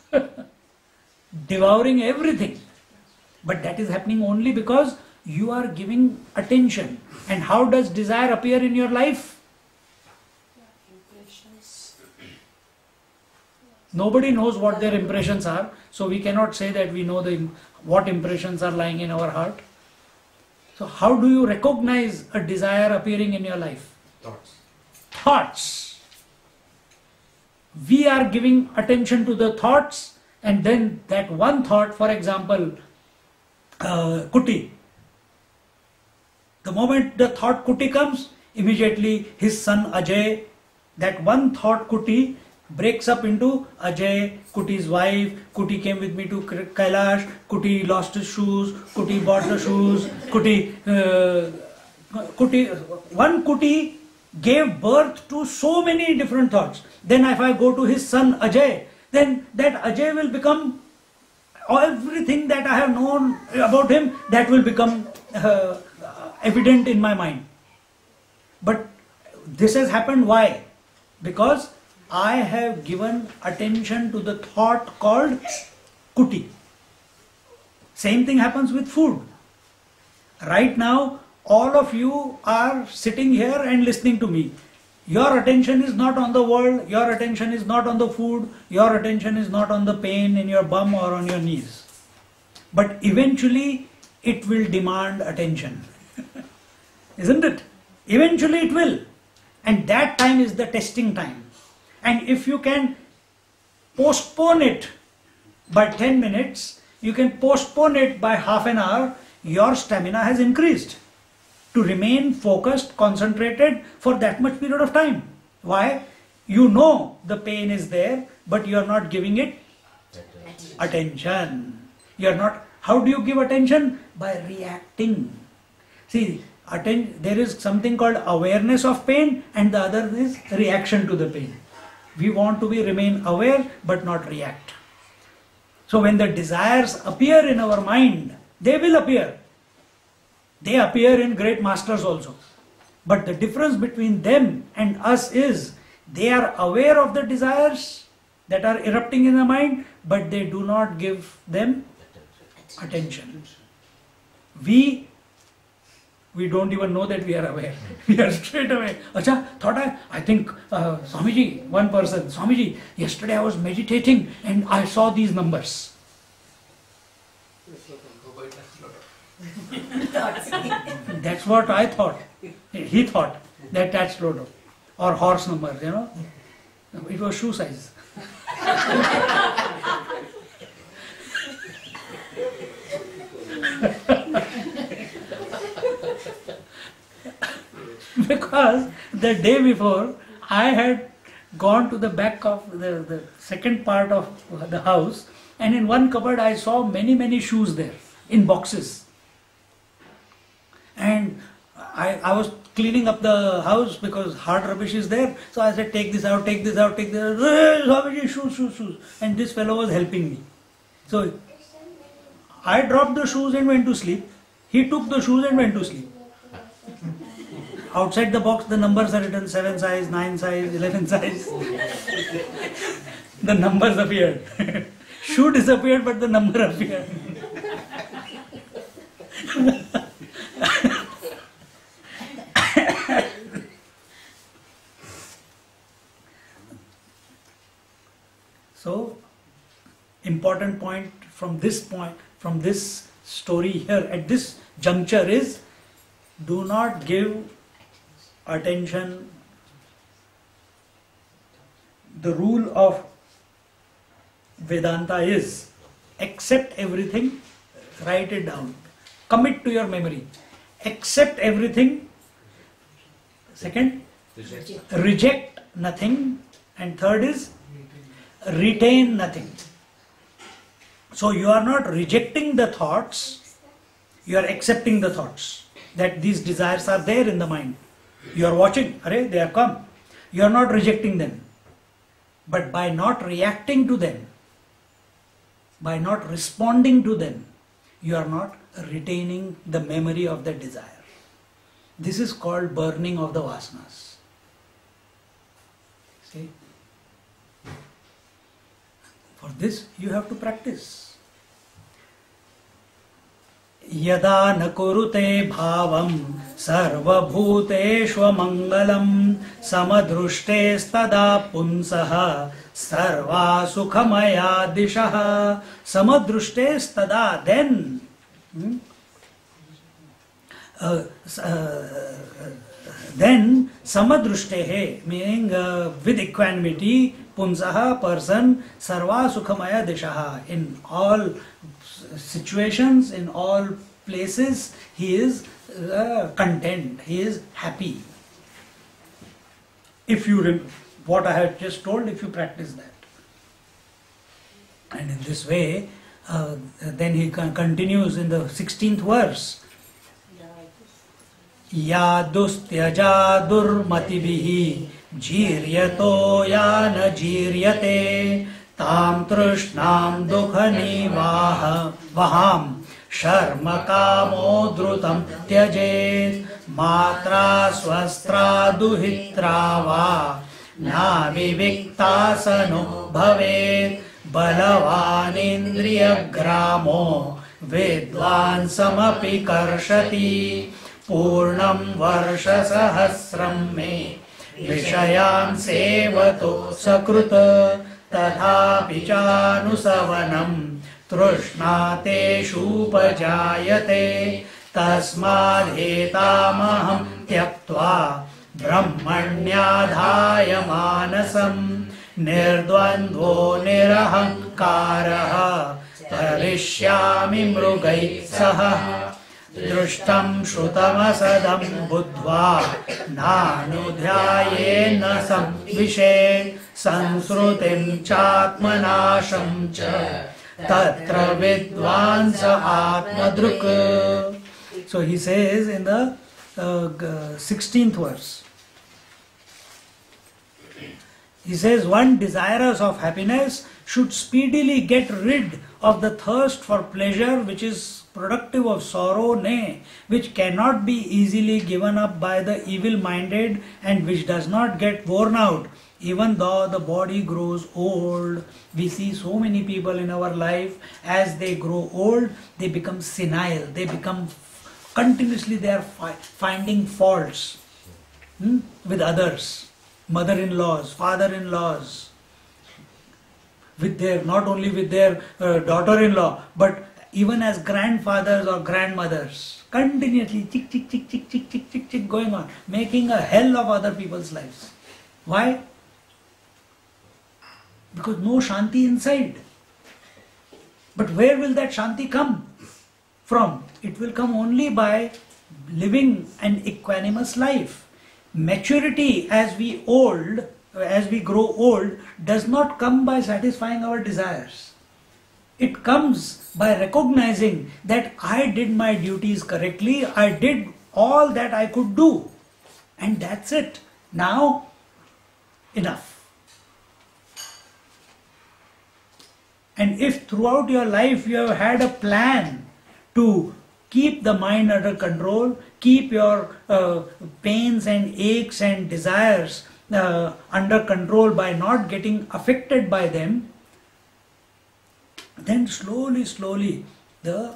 devouring everything. But that is happening only because you are giving attention. And how does desire appear in your life? Impressions. Nobody knows what their impressions are, so we cannot say that we know what impressions are lying in our heart. So how do you recognize a desire appearing in your life? Thoughts. We are giving attention to the thoughts, and then that one thought, for example, Kuti, The moment the thought kuti comes, immediately his son Ajay, that one thought kuti breaks up into Ajay, Kuti's wife, Kuti came with me to Kailash, Kuti lost his shoes, Kuti bought the shoes, one Kuti gave birth to so many different thoughts. Then if I go to his son Ajay, then that Ajay will become everything that I have known about him, that will become evident in my mind. But this has happened, why? Because I have given attention to the thought called kuti. Same thing happens with food. Right now, all of you are sitting here and listening to me. Your attention is not on the world, your attention is not on the food, your attention is not on the pain in your bum or on your knees. But eventually, it will demand attention. Isn't it? Eventually it will. And that time is the testing time. And if you can postpone it by 10 minutes, you can postpone it by half an hour, your stamina has increased to remain focused, concentrated for that much period of time. Why? You know the pain is there, but you are not giving it attention. You are not. How do you give attention? By reacting. See, there is something called awareness of pain, and the other is reaction to the pain. We want to remain aware but not react. So when the desires appear in our mind, they will appear. They appear in great masters also. But the difference between them and us is they are aware of the desires that are erupting in the mind, but they do not give them attention. We don't even know that we are aware. We are straight away. Acha, I think Swamiji, one person, Swamiji, yesterday I was meditating and I saw these numbers. That's what I thought. He thought that that's Lotto. Or horse numbers, you know. It was shoe size. Because the day before I had gone to the back of the second part of the house, and in one cupboard I saw many shoes there in boxes. And I was cleaning up the house because hard rubbish is there. So I said, take this out, take this out, take this out. Shoes. And this fellow was helping me. So I dropped the shoes and went to sleep. He took the shoes and went to sleep. Outside the box, the numbers are written 7 size, 9 size, 11 size. The numbers appeared. Shoe disappeared, but the number appeared. So, important point, from this story here at this juncture is, do not give attention. The rule of Vedanta is accept everything, write it down, commit to your memory, accept everything. Second, reject nothing, and third is retain nothing. So you are not rejecting the thoughts, you are accepting the thoughts, that these desires are there in the mind. You are watching, they have come. You are not rejecting them. But by not reacting to them, by not responding to them, you are not retaining the memory of the desire. This is called burning of the vasanas. See? For this you have to practice. Yada na kurute bhavam sarvabhuteshva mangalam samadrushte stada punsaha sarva sukhamaya dishaha. Samadrushte stada, then samadrushte, meaning with equanimity, punsaha, person, sarva sukhamaya dishaha, in all situations, in all places he is content, he is happy. If you, what I have just told, if you practice that. And in this way, then he continues in the 16th verse. Yadustyaja durmatibihi jiryato ya na jiryate tam trushnam dukhani vaham sharma kamo drutam tyajet matra swastra duhitra va na viviktasano bhavet balavanindriyagramo vidvan samapi karshati Purnam varsha sahasram me Vishayam sevato sakruta Tathapi chanusavanam Trushnateshu pajayate Tasmadhetamaham tyaktva Brahmanyadhaya manasam Nirdvandvo nirahankaraha Tarishyami mrugai saha Drushtam Shrutamasam Buddhva Nanudhyayena Samvishe Sansrutim Chatmanasham Cha Tatra Vidvansa Atmadruk. So he says in the 16th verse, he says, one desirous of happiness should speedily get rid of the thirst for pleasure which is productive of sorrow, nay, which cannot be easily given up by the evil-minded and which does not get worn out even though the body grows old. We see so many people in our life, as they grow old, they become senile, they become continuously, they are finding faults with others, mother-in-laws, father-in-laws, with their, not only with their daughter-in-law, but even as grandfathers or grandmothers, continuously chick, chick, chick, chick, chick, chick, chick, chick going on, making a hell of other people's lives. Why? Because no Shanti inside. But where will that Shanti come from? It will come only by living an equanimous life. Maturity as we grow old, does not come by satisfying our desires. It comes by recognizing that I did my duties correctly, I did all that I could do, and that's it. Now, enough. And if throughout your life you have had a plan to keep the mind under control, keep your pains and aches and desires under control by not getting affected by them, then slowly the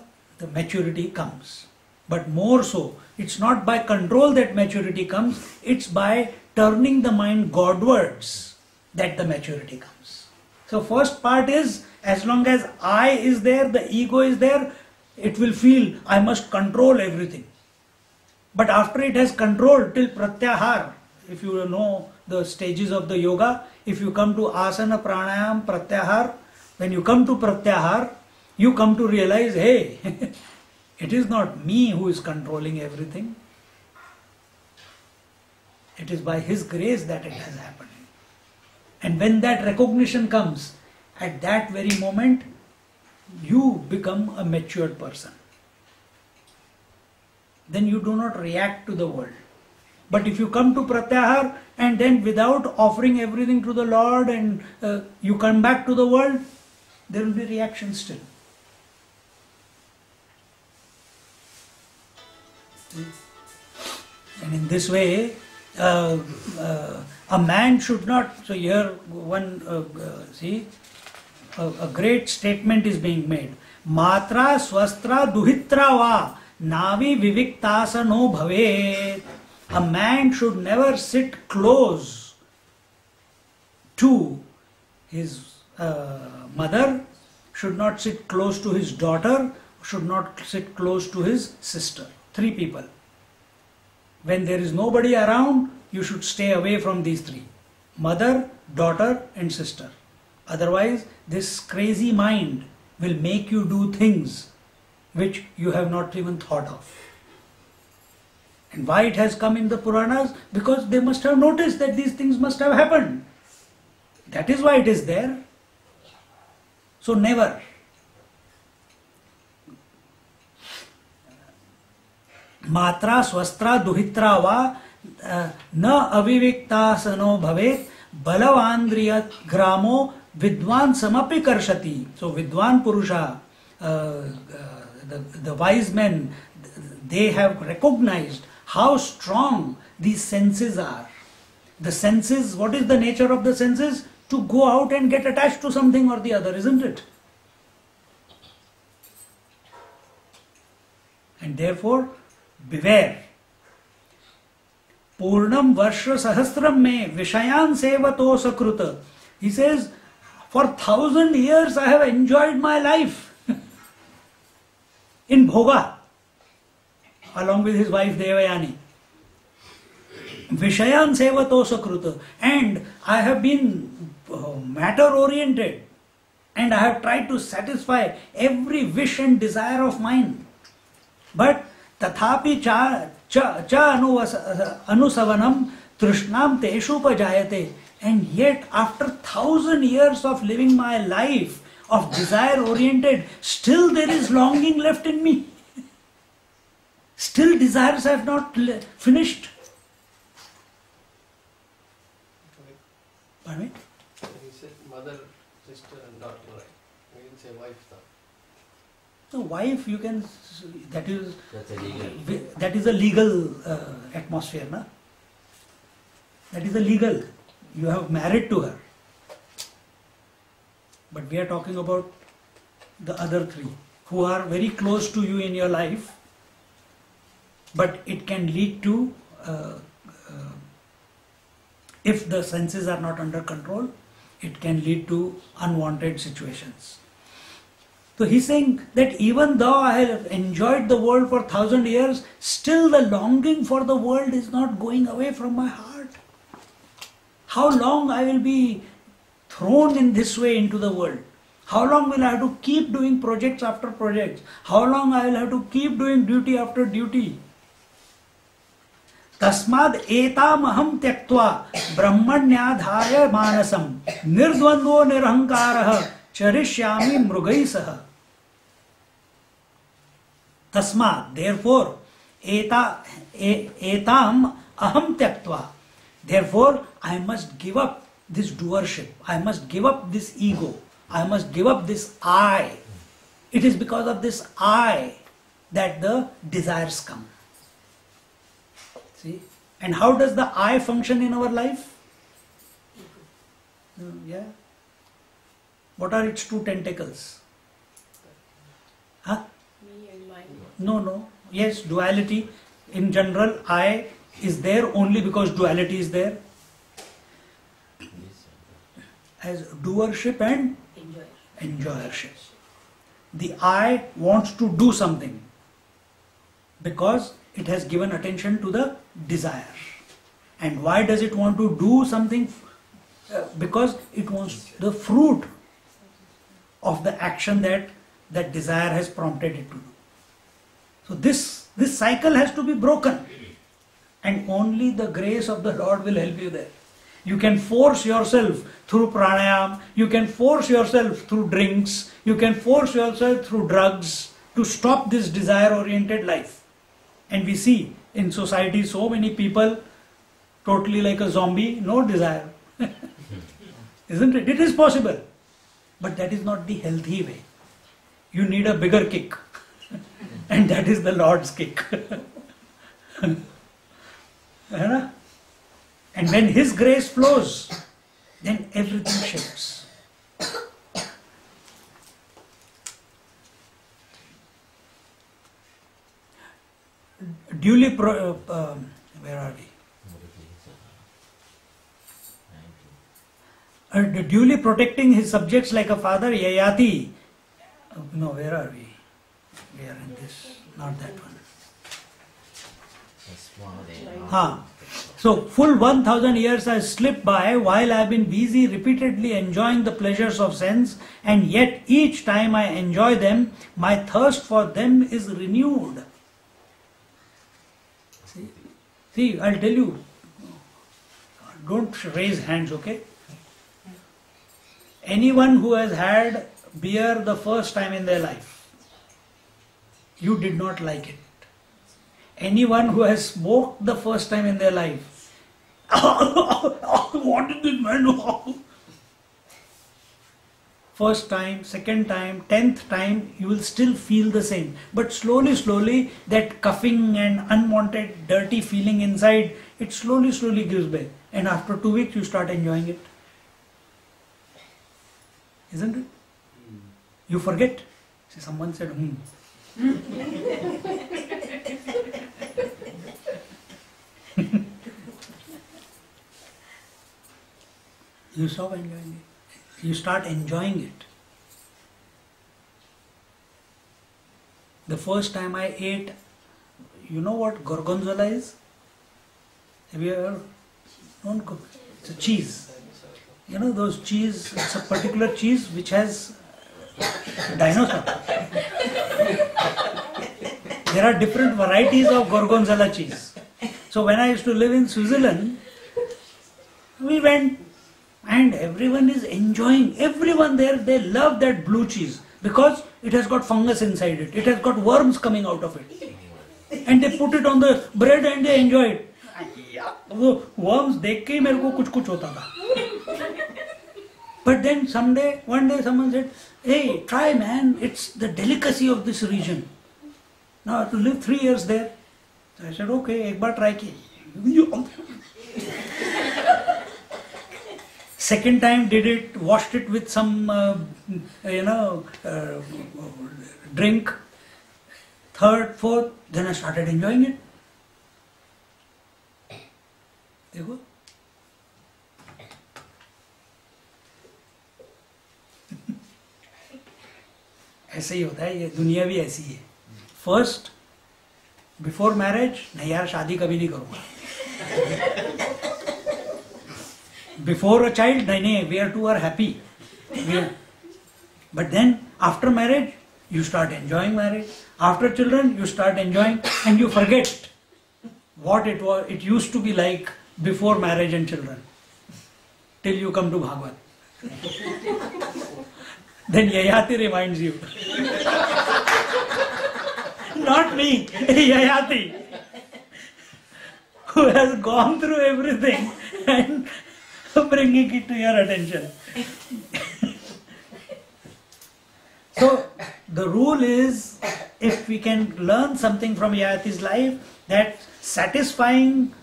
maturity comes. But more so, it's not by control that maturity comes, it's by turning the mind Godwards that the maturity comes. So first part is, as long as I is there, the ego is there, it will feel I must control everything. But after it has controlled till pratyahar, if you know the stages of the yoga, if you come to asana, pranayam, pratyahar, when you come to pratyahar, you come to realize, hey, it is not me who is controlling everything. It is by His grace that it has happened. And when that recognition comes, at that very moment, you become a matured person. Then you do not react to the world. But if you come to pratyahar and then without offering everything to the Lord and you come back to the world, there will be reaction still. And in this way, a man should not, so here one, a great statement is being made. Matra swastra duhitra va navi viviktasano bhavet. A man should never sit close to his mother, should not sit close to his daughter, should not sit close to his sister. 3 people. When there is nobody around, you should stay away from these 3. Mother, daughter and sister. Otherwise, this crazy mind will make you do things which you have not even thought of. And why it has come in the Puranas? Because they must have noticed that these things must have happened. That is why it is there. So never. Matra swastra duhitra va na avivikta sano bhavet balavandriya gramo vidwan samapi karshati. So vidwan purusha, the wise men, they have recognized how strong these senses are. The senses, what is the nature of the senses? To go out and get attached to something or the other, isn't it? And therefore, beware. Purnam Varsha Sahasram me Vishayan Sevato Sakruta. He says, for 1,000 years I have enjoyed my life in Bhoga, along with his wife Devayani. Vishayan Sevato Sakruta. And I have been matter oriented, and I have tried to satisfy every wish and desire of mine. But tathapi cha anusavanam trishnam teshu pajayate. And yet after 1,000 years of living my life of desire oriented, still there is longing left in me. Still desires have not finished. Pardon me? He said mother, sister and daughter, right? We didn't say wife though. So wife, you can, that is That's illegal. that is a legal atmosphere, na? That is a legal. You have married to her. But we are talking about the other three who are very close to you in your life, but it can lead to, if the senses are not under control, it can lead to unwanted situations. So he's saying that even though I have enjoyed the world for 1,000 years, still the longing for the world is not going away from my heart. How long I will be thrown in this way into the world? How long will I have to keep doing projects after projects? How long I will have to keep doing duty after duty? Tasmad etam aham tyaktva brahmanyadhaya manasam nirdvandvo nirahankarah charishyami mrugaisah. Tasmad, therefore, etam aham tyaktva. Therefore, I must give up this doership. I must give up this ego. I must give up this I. It is because of this I that the desires come. See? And how does the I function in our life? Yeah. What are its two tentacles? Huh? Me and mine. No. Yes, duality. In general, I is there only because duality is there. As doership and enjoyership. The I wants to do something because it has given attention to the desire. And why does it want to do something? Because it wants the fruit of the action that desire has prompted it to do. So this cycle has to be broken, and only the grace of the Lord will help you there. You can force yourself through pranayam, you can force yourself through drinks, you can force yourself through drugs to stop this desire-oriented life. And we see in society so many people totally like a zombie, no desire. Isn't it? It is possible. But that is not the healthy way. You need a bigger kick. And that is the Lord's kick. And when His grace flows, then everything shifts. Where are we? Duly protecting his subjects like a father, Yayati. No, where are we? We are in this, not that one. So full 1000 years has slipped by while I have been busy repeatedly enjoying the pleasures of sense, and yet each time I enjoy them, my thirst for them is renewed. See, I'll tell you, don't raise hands, okay? Anyone who has had beer the first time in their life, you did not like it. Anyone who has smoked the first time in their life, what did this man do? First time, second time, 10th time, you will still feel the same. But slowly, slowly, that coughing and unwanted dirty feeling inside, it slowly, slowly gives way. And after 2 weeks, you start enjoying it. Isn't it? You forget. See, someone said, You stop enjoying it. You start enjoying it. The first time I ate, you know what gorgonzola is? Have you ever known? It's a cheese. You know those cheese, it's a particular cheese which has dinosaur. There are different varieties of gorgonzola cheese. So when I used to live in Switzerland, we went and everyone is enjoying. Everyone there, they love that blue cheese because it has got fungus inside it. It has got worms coming out of it. And they put it on the bread and they enjoy it. वो worms देख के ही मेरे को कुछ होता था. But then one day someone said, hey, try man, it's the delicacy of this region. Now I have to live 3 years there. So I said, okay, एक बार try किए. Second time did it, washed it with some, drink. Third, fourth, then I started enjoying it. देखो. ऐसे ही होता है, ये दुनिया भी ऐसी है. फर्स्ट बिफोर मैरिज, नहीं यार शादी कभी नहीं करूँगा. Before a child, नहीं, we are two are happy. But then after marriage, you start enjoying marriage. After children, you start enjoying, and you forget what it used to be like before marriage and children. Till you come to Bhagavat. Then Yayati reminds you. Not me, Yayati, who has gone through everything and bringing it to your attention. So the rule is, if we can learn something from Yayati's life, that satisfying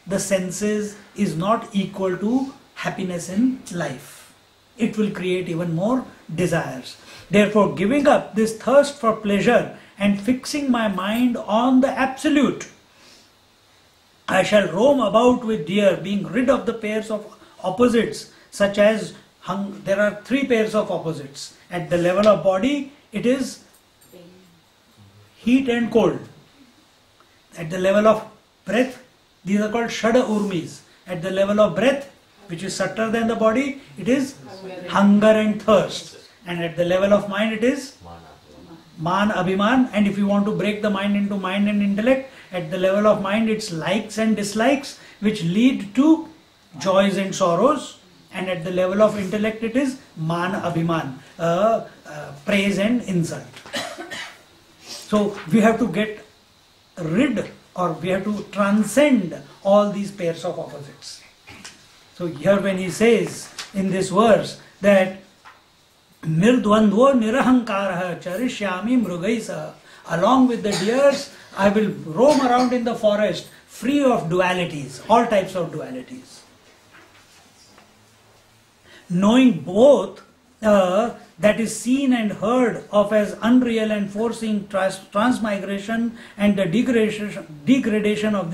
the senses is not equal to happiness in life. It will create even more desires. Therefore, giving up this thirst for pleasure and fixing my mind on the absolute, I shall roam about with deer, being rid of the pairs of opposites, such as there are 3 pairs of opposites. At the level of body, it is heat and cold. At the level of breath, these are called Shada Urmis. At the level of breath, which is subtler than the body, it is hunger and thirst. And at the level of mind, it is Man, Abhiman. And if you want to break the mind into mind and intellect, at the level of mind, it's likes and dislikes, which lead to joys and sorrows. And at the level of intellect, it is Man, Abhiman, praise and insult. So we have to get rid, or we have to transcend all these pairs of opposites. So here when he says in this verse that Nirdvandvo nirahankaraha charishyami mrugaisa, along with the deers, I will roam around in the forest free of dualities, all types of dualities. Knowing both that is seen and heard of as unreal and foreseen transmigration and the degradation of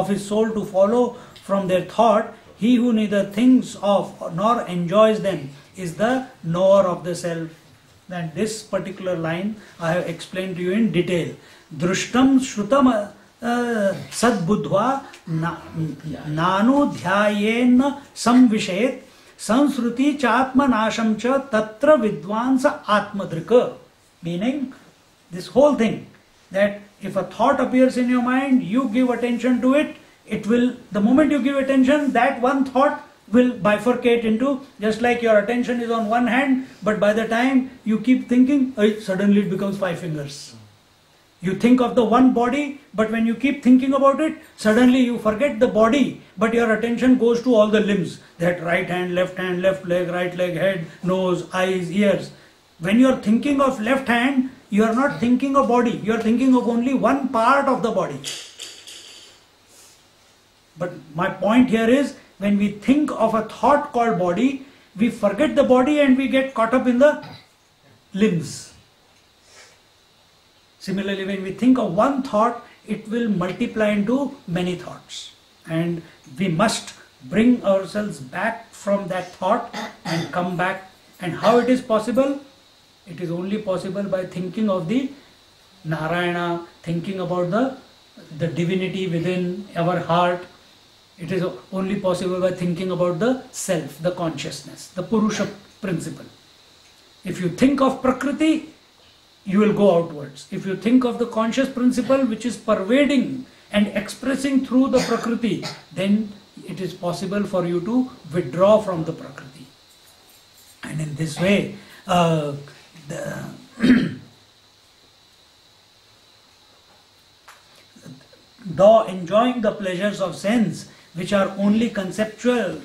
his soul to follow from their thought, he who neither thinks of nor enjoys them is the knower of the self. And this particular line I have explained to you in detail. Drushtam shrutam Sadbudhva Nanu Dhyayen Samvishet Sansruti Chatma Nasham Cha Tatra Vidvansa Atmadrika. Meaning, this whole thing, that if a thought appears in your mind, you give attention to it, it will, the moment you give attention, that one thought will bifurcate into, just like your attention is on one hand, but by the time you keep thinking, suddenly it becomes 5 fingers. You think of the one body, but when you keep thinking about it, suddenly you forget the body, but your attention goes to all the limbs, that right hand, left leg, right leg, head, nose, eyes, ears. When you are thinking of left hand, you are not thinking of body, you are thinking of only one part of the body. But my point here is, when we think of a thought called body, we forget the body and we get caught up in the limbs. Similarly, when we think of one thought, it will multiply into many thoughts. And we must bring ourselves back from that thought and come back. And how it is possible? It is only possible by thinking of the Narayana, thinking about the divinity within our heart. It is only possible by thinking about the self, the consciousness, the Purusha principle. If you think of Prakriti, you will go outwards. If you think of the conscious principle which is pervading and expressing through the Prakriti, then it is possible for you to withdraw from the Prakriti. And in this way, though enjoying the pleasures of sense, which are only conceptual,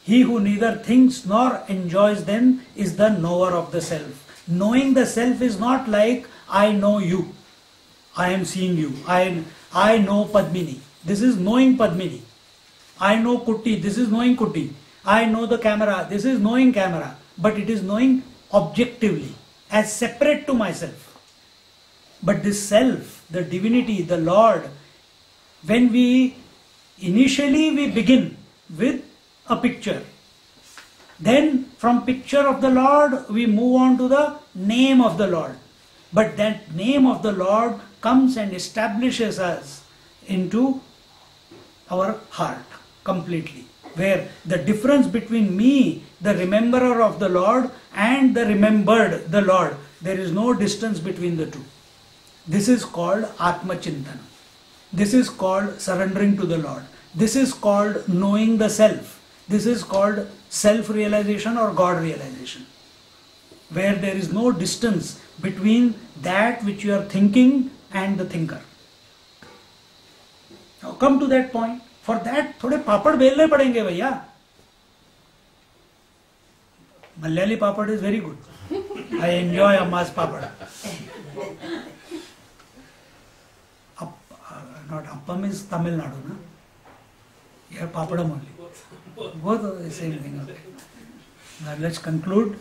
he who neither thinks nor enjoys them is the knower of the self. Knowing the self is not like, I know you, I am seeing you, I know Padmini. This is knowing Padmini. I know Kutti, this is knowing Kutti. I know the camera, this is knowing camera. But it is knowing objectively, as separate to myself. But this self, the divinity, the Lord, when initially we begin with a picture. Then from picture of the Lord, we move on to the name of the Lord. But that name of the Lord comes and establishes us into our heart completely. Where the difference between me, the rememberer of the Lord, and the remembered the Lord, there is no distance between the two. This is called Atma Chintana. This is called surrendering to the Lord. This is called knowing the self. This is called self-realization or God realization. Where there is no distance between that which you are thinking and the thinker. Now come to that point. For that, थोड़े पापड़ बेलने पड़ेंगे भैया. Malayali papad is very good. I enjoy Amma's papad. Not Appam is Tamil Nadu, na? Here papadam only. Both are the same thing. Okay. Now let's conclude.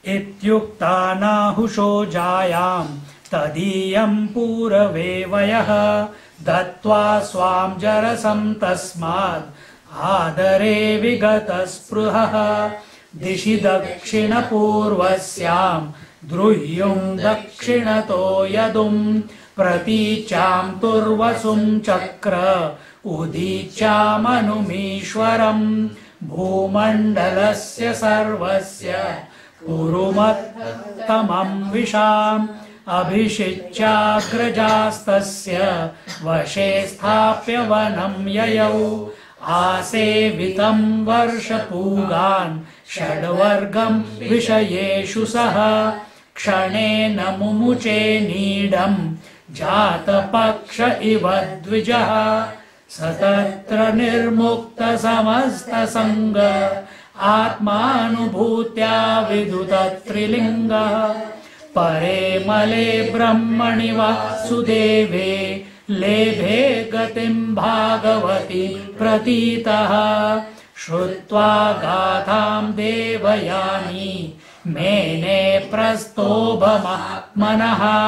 Ityuktana husho jayam tadiyam purave vayah dattva swam jarasam tasmad adare vigatas pruhah dishi dakshina purvasyam druhyum dakshinato yadum praticam turvasum chakra udicam anumishwaram bhumandalasya sarvasya purumattamam visham abhishicchagrajastasya vashe sthapya vanam yayau asevitam varshapugan shadvargam vishayeshu saha kshanena mumuche nidam jata paksha iva dvijaha satatra nirmukta samasta sanga atmanubhutya viduta trilinga pare male brahmani vasudeve lebhe gatim bhagavati pratitaha shrutva gatham devayami mene prastobhamatmanaha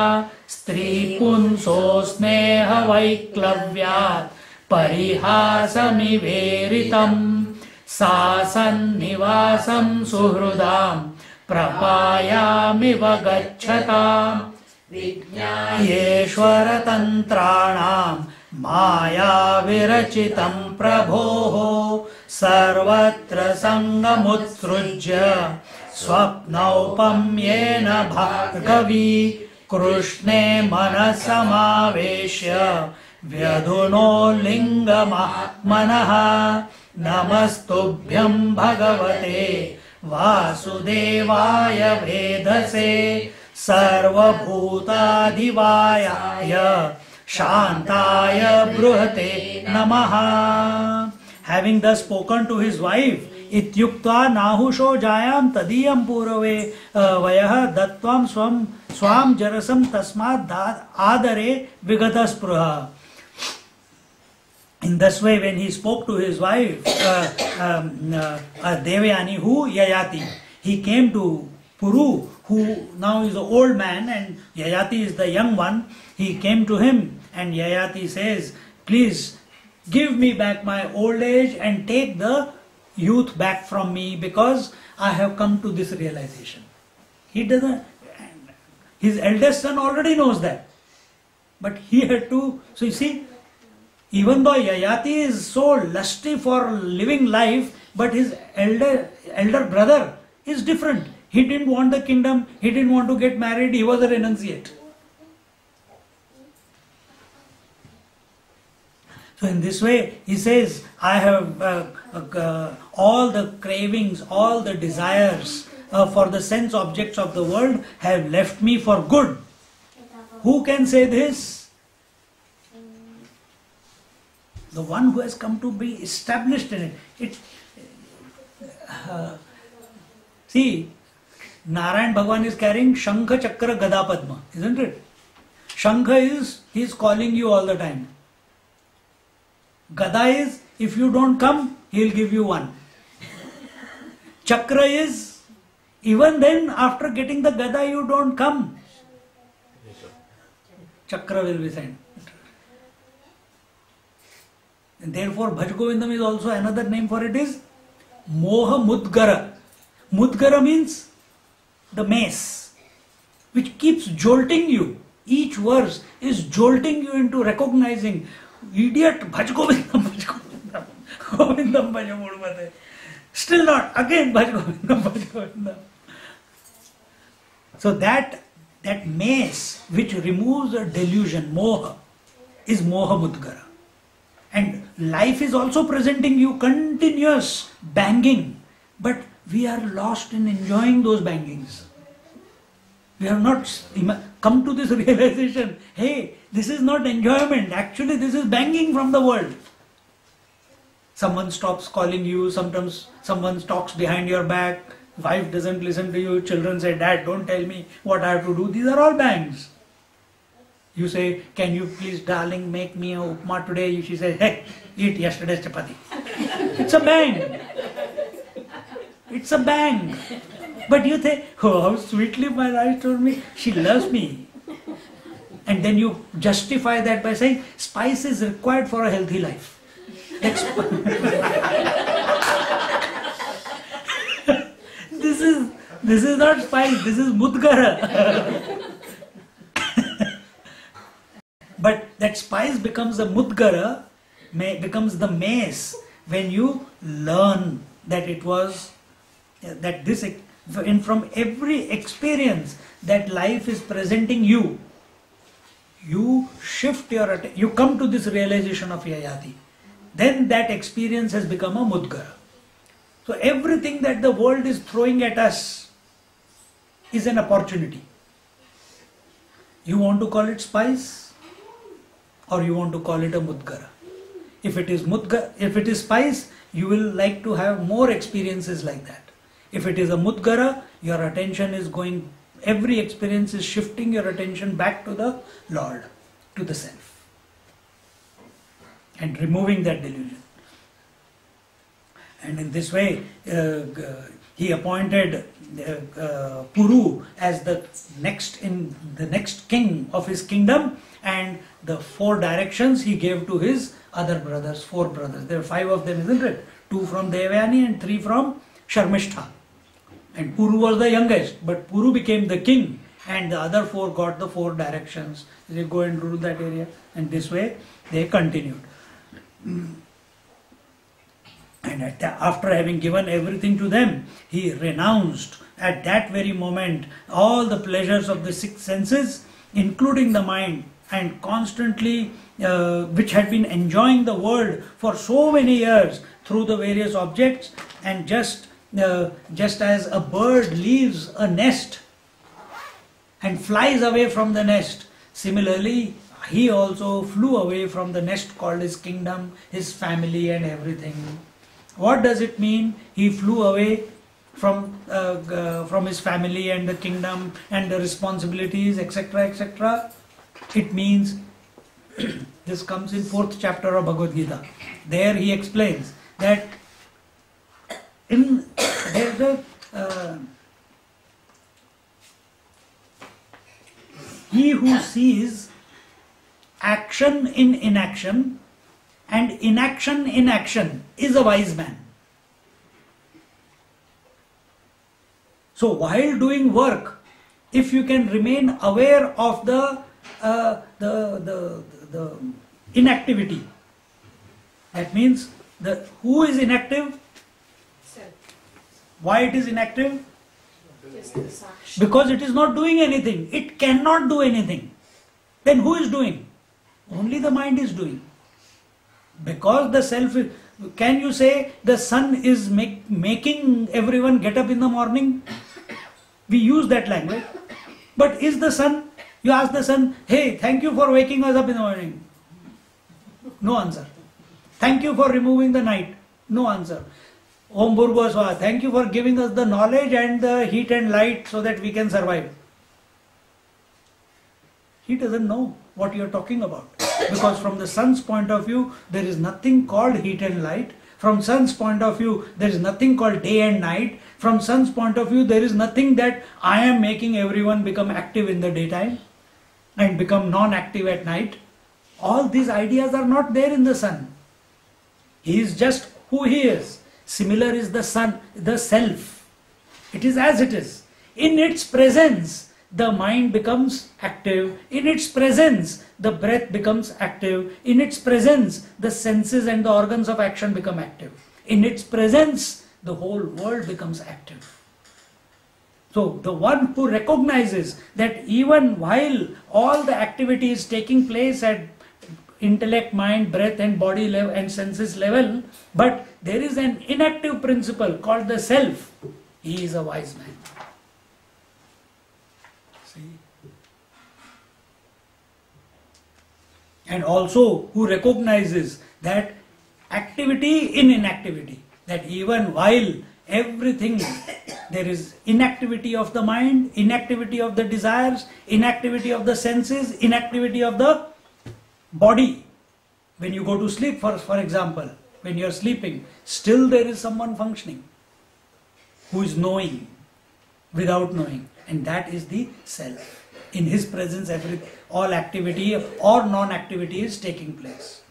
stri punso sneha vaiklavyat parihasamiveritam sasan nivasam suhrudam प्रपायामिव गच्छताम् येश्वरतन्त्राणां मायाविरचितं प्रभोः सर्वत्र सङ्गमुत्सृज्य स्वप्नौपम्येन भार्गवी कृष्णे मनसमावेश्य व्यधुनो लिङ्गमात्मनः नमस्तुभ्यं भगवते वासुदेवाय वेधसे सर्वभूताधिवायाय शांताय बृहते नमः. Having thus spoken to his wife, ityuktva nahusho jayam tadiyam purave vayah dattvam swam jarasam tasmad adare vigata spruha. In this way, when he spoke to his wife, Devayani, who Yayati, he came to Puru, who now is an old man, and Yayati is the young one. He came to him, and Yayati says, please give me back my old age and take the youth back from me, because I have come to this realization. He doesn't, his eldest son already knows that, but he had to. So you see, even though Yayati is so lusty for living life, but his elder brother is different. He didn't want the kingdom, he didn't want to get married, he was a renunciate. So in this way, he says, I have all the cravings, all the desires for the sense objects of the world have left me for good. Who can say this? The one who has come to be established in it. See, Narayan Bhagavan is carrying Shankha, Chakra, Gada, Padma, isn't it? Shankha is, he is calling you all the time. Gada is, if you don't come, he will give you one. Chakra is, even then after getting the Gada you don't come, Chakra will be sent. And therefore Bhaj Govindam is also another name for it is Moha Mudgara. Mudgara means the mace, which keeps jolting you. Each verse is jolting you into recognizing, idiot, Bhaj Govindam, Bhaj Govindam, Govindam Bhaj Mudmate. Still not, again Bhaj Govindam, Bhaj Govindam. So that mace which removes a delusion, moha, is Moha Mudgara. And life is also presenting you continuous banging, but we are lost in enjoying those bangings. We have not come to this realization, hey, this is not enjoyment, actually this is banging from the world. Someone stops calling you, sometimes someone talks behind your back, wife doesn't listen to you, children say, Dad, don't tell me what I have to do. These are all bangs. You say, can you please, darling, make me a upma today? She says, hey, eat yesterday's chapati. It's a bang. It's a bang. But you think, oh, how sweetly my wife told me, she loves me. And then you justify that by saying, spice is required for a healthy life. This is not spice, this is mudgara. But that spice becomes a mudgara, becomes the mace when you learn that it was, that this, and from every experience that life is presenting you, you shift your attention, you come to this realization of Yayati. Then that experience has become a mudgara. So everything that the world is throwing at us is an opportunity. You want to call it spice, or you want to call it a mudgara. If it is spice, you will like to have more experiences like that. If it is a mudgara, your attention is going, every experience is shifting your attention back to the Lord, to the self, and removing that delusion. And in this way, he appointed Puru as the next king of his kingdom, and the 4 directions he gave to his other brothers, 4 brothers. There were 5 of them, isn't it? 2 from Devayani and 3 from Sharmishtha. And Puru was the youngest, but Puru became the king, and the other four got the four directions. They go and rule that area, and this way they continued. And after having given everything to them, he renounced at that very moment all the pleasures of the six senses, including the mind, and constantly, which had been enjoying the world for so many years through the various objects, and just as a bird leaves a nest and flies away from the nest, similarly he also flew away from the nest called his kingdom, his family and everything. What does it mean? He flew away from his family and the kingdom and the responsibilities, etc., etc. It means, this comes in 4th chapter of Bhagavad Gita. There he explains that he who sees action in inaction and inaction in action is a wise man. So while doing work, if you can remain aware of the inactivity, that means who is inactive? Self. Why it is inactive? Yes, the sakshi. Because it is not doing anything. It cannot do anything. Then who is doing? Only the mind is doing. Because the self is, can you say the sun is making everyone get up in the morning? We use that language. But is the sun, you ask the sun, hey, thank you for waking us up in the morning. No answer. Thank you for removing the night. No answer. Om Bhurgo Swaha, thank you for giving us the knowledge and the heat and light so that we can survive. He doesn't know what you are talking about. Because from the sun's point of view, there is nothing called heat and light. From sun's point of view, there is nothing called day and night. From sun's point of view, there is nothing that I am making everyone become active in the daytime and become non-active at night. All these ideas are not there in the sun. He is just who he is. Similar is the sun, the self. It is as it is. In its presence, the mind becomes active. In its presence, the breath becomes active. In its presence, the senses and the organs of action become active. In its presence, the whole world becomes active. So, the one who recognizes that even while all the activity is taking place at intellect, mind, breath and body level and senses level, but there is an inactive principle called the self, he is a wise man. See? And also who recognizes that activity in inactivity, that even while everything, there is inactivity of the mind, inactivity of the desires, inactivity of the senses, inactivity of the body. When you go to sleep, for example, when you are sleeping, still there is someone functioning who is knowing without knowing, and that is the self. In his presence, all activity or non-activity is taking place.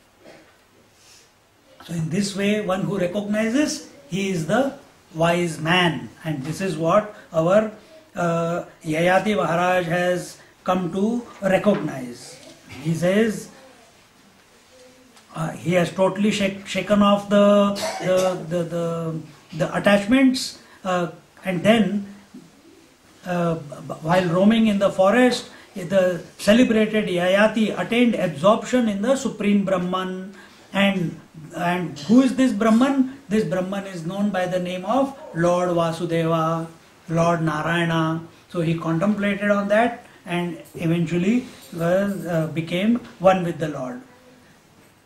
So in this way, one who recognizes, he is the wise man, and this is what our Yayati Maharaj has come to recognize. He says, he has totally shaken off the attachments, and then while roaming in the forest, the celebrated Yayati attained absorption in the Supreme Brahman. And who is this Brahman? This Brahman is known by the name of Lord Vasudeva, Lord Narayana. So he contemplated on that and eventually became one with the Lord.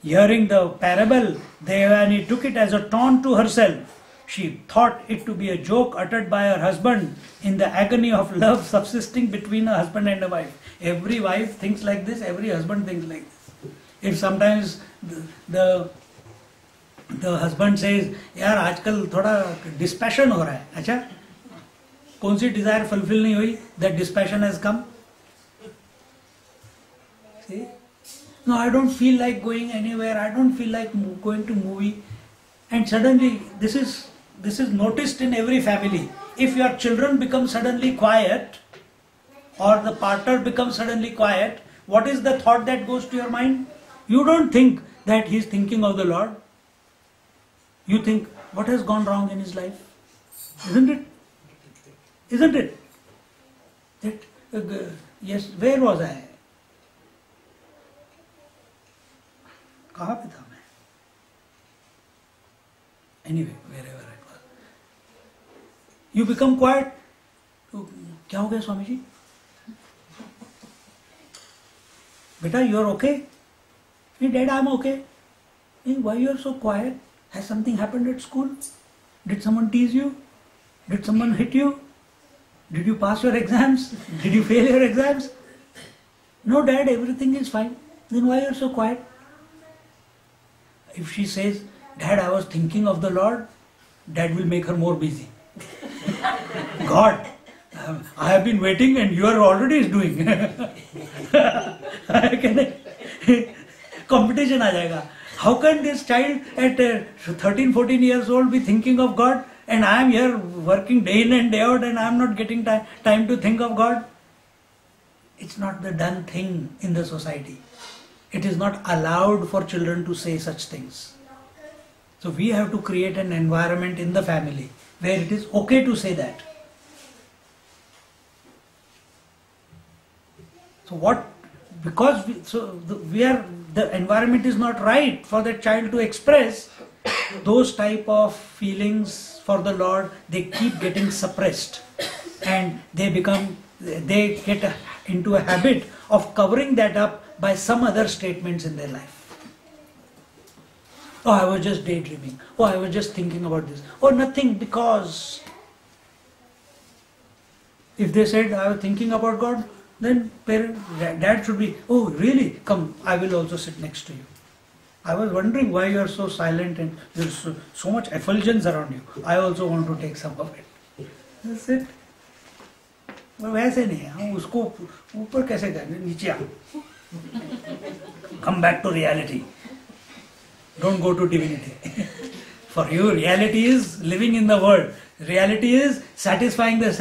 Hearing the parable, Devani took it as a taunt to herself. She thought it to be a joke uttered by her husband in the agony of love subsisting between a husband and a wife. Every wife thinks like this, every husband thinks like this. If sometimes the husband says, यार आजकल थोड़ा dispassion हो रहा है, अच्छा? कौन सी desire fulfill नहीं हुई? That dispassion has come. See? No, I don't feel like going anywhere. I don't feel like going to movie. And suddenly, this is noticed in every family. if your children become suddenly quiet, or the partner becomes suddenly quiet, what is the thought that goes to your mind? You don't think that he is thinking of the Lord. You think, what has gone wrong in his life? Isn't it? Isn't it? That, yes, where was I? कहाँ पे था मैं? Anyway, wherever it was. You become quiet. तो क्या हो गया Swami ji? Beta, you are okay? Hey, Dad, I'm okay. Hey, why you are so quiet? Has something happened at school? Did someone tease you? Did someone hit you? Did you pass your exams? Did you fail your exams? No, Dad, everything is fine. Then why you are so quiet? If she says, Dad, I was thinking of the Lord, Dad will make her more busy. God, I have been waiting and you are already doing. Competition आ जाएगा. How can this child at 13, 14 years old be thinking of God, and I am here working day in and day out and I am not getting time to think of God? It's not the done thing in the society. It is not allowed for children to say such things. So we have to create an environment in the family where it is okay to say that. So what? Because the environment is not right for the child to express those type of feelings for the Lord. They keep getting suppressed, and they get into a habit of covering that up by some other statements in their life. Oh, I was just daydreaming. Oh, I was just thinking about this. Oh, nothing, because if they said I was thinking about God, then dad should be, oh really, come, I will also sit next to you. I was wondering why you are so silent and there is so much effulgence around you. I also want to take some of it. That's it. वैसे नहीं है, हम उसको ऊपर कैसे करें, नीचे आ. Come back to reality. Don't go to divinity. For you, reality is living in the world. Reality is satisfying the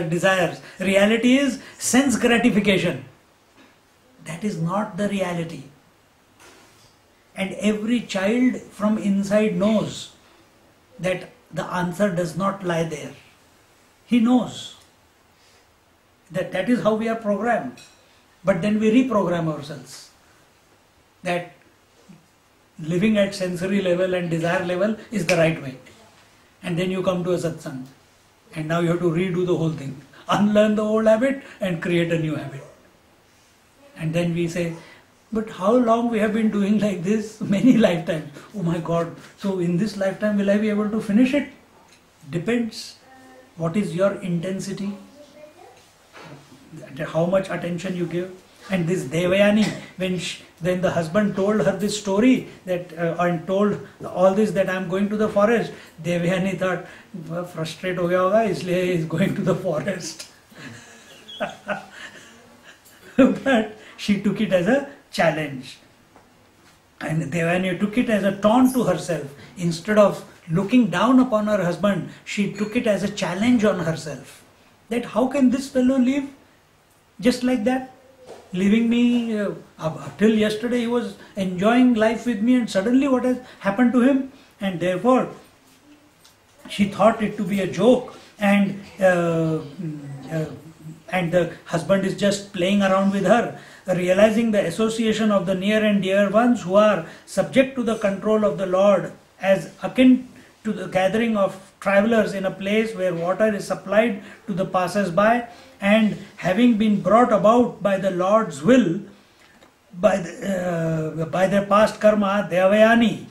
desires. Reality is sense gratification. That is not the reality. And every child from inside knows that the answer does not lie there. He knows that is how we are programmed. But then we reprogram ourselves. That living at sensory level and desire level is the right way. And then you come to a satsang. And now you have to redo the whole thing. Unlearn the old habit and create a new habit. And then we say, but how long we have been doing like this? Many lifetimes. Oh my God. So in this lifetime will I be able to finish it? Depends. What is your intensity? How much attention you give? And this Devayani, when the husband told her this story that and told all this that I am going to the forest, Devayani thought, frustrate ho gaya hoga, isliye he is going to the forest. But she took it as a challenge. And Devayani took it as a taunt to herself. Instead of looking down upon her husband, she took it as a challenge on herself. That how can this fellow live just like that? Leaving me, till yesterday he was enjoying life with me, and suddenly what has happened to him? And therefore she thought it to be a joke, and the husband is just playing around with her, realizing the association of the near and dear ones who are subject to the control of the Lord, as akin to the gathering of travelers in a place where water is supplied to the passers-by, and having been brought about by the Lord's will, by their past karma, Devayani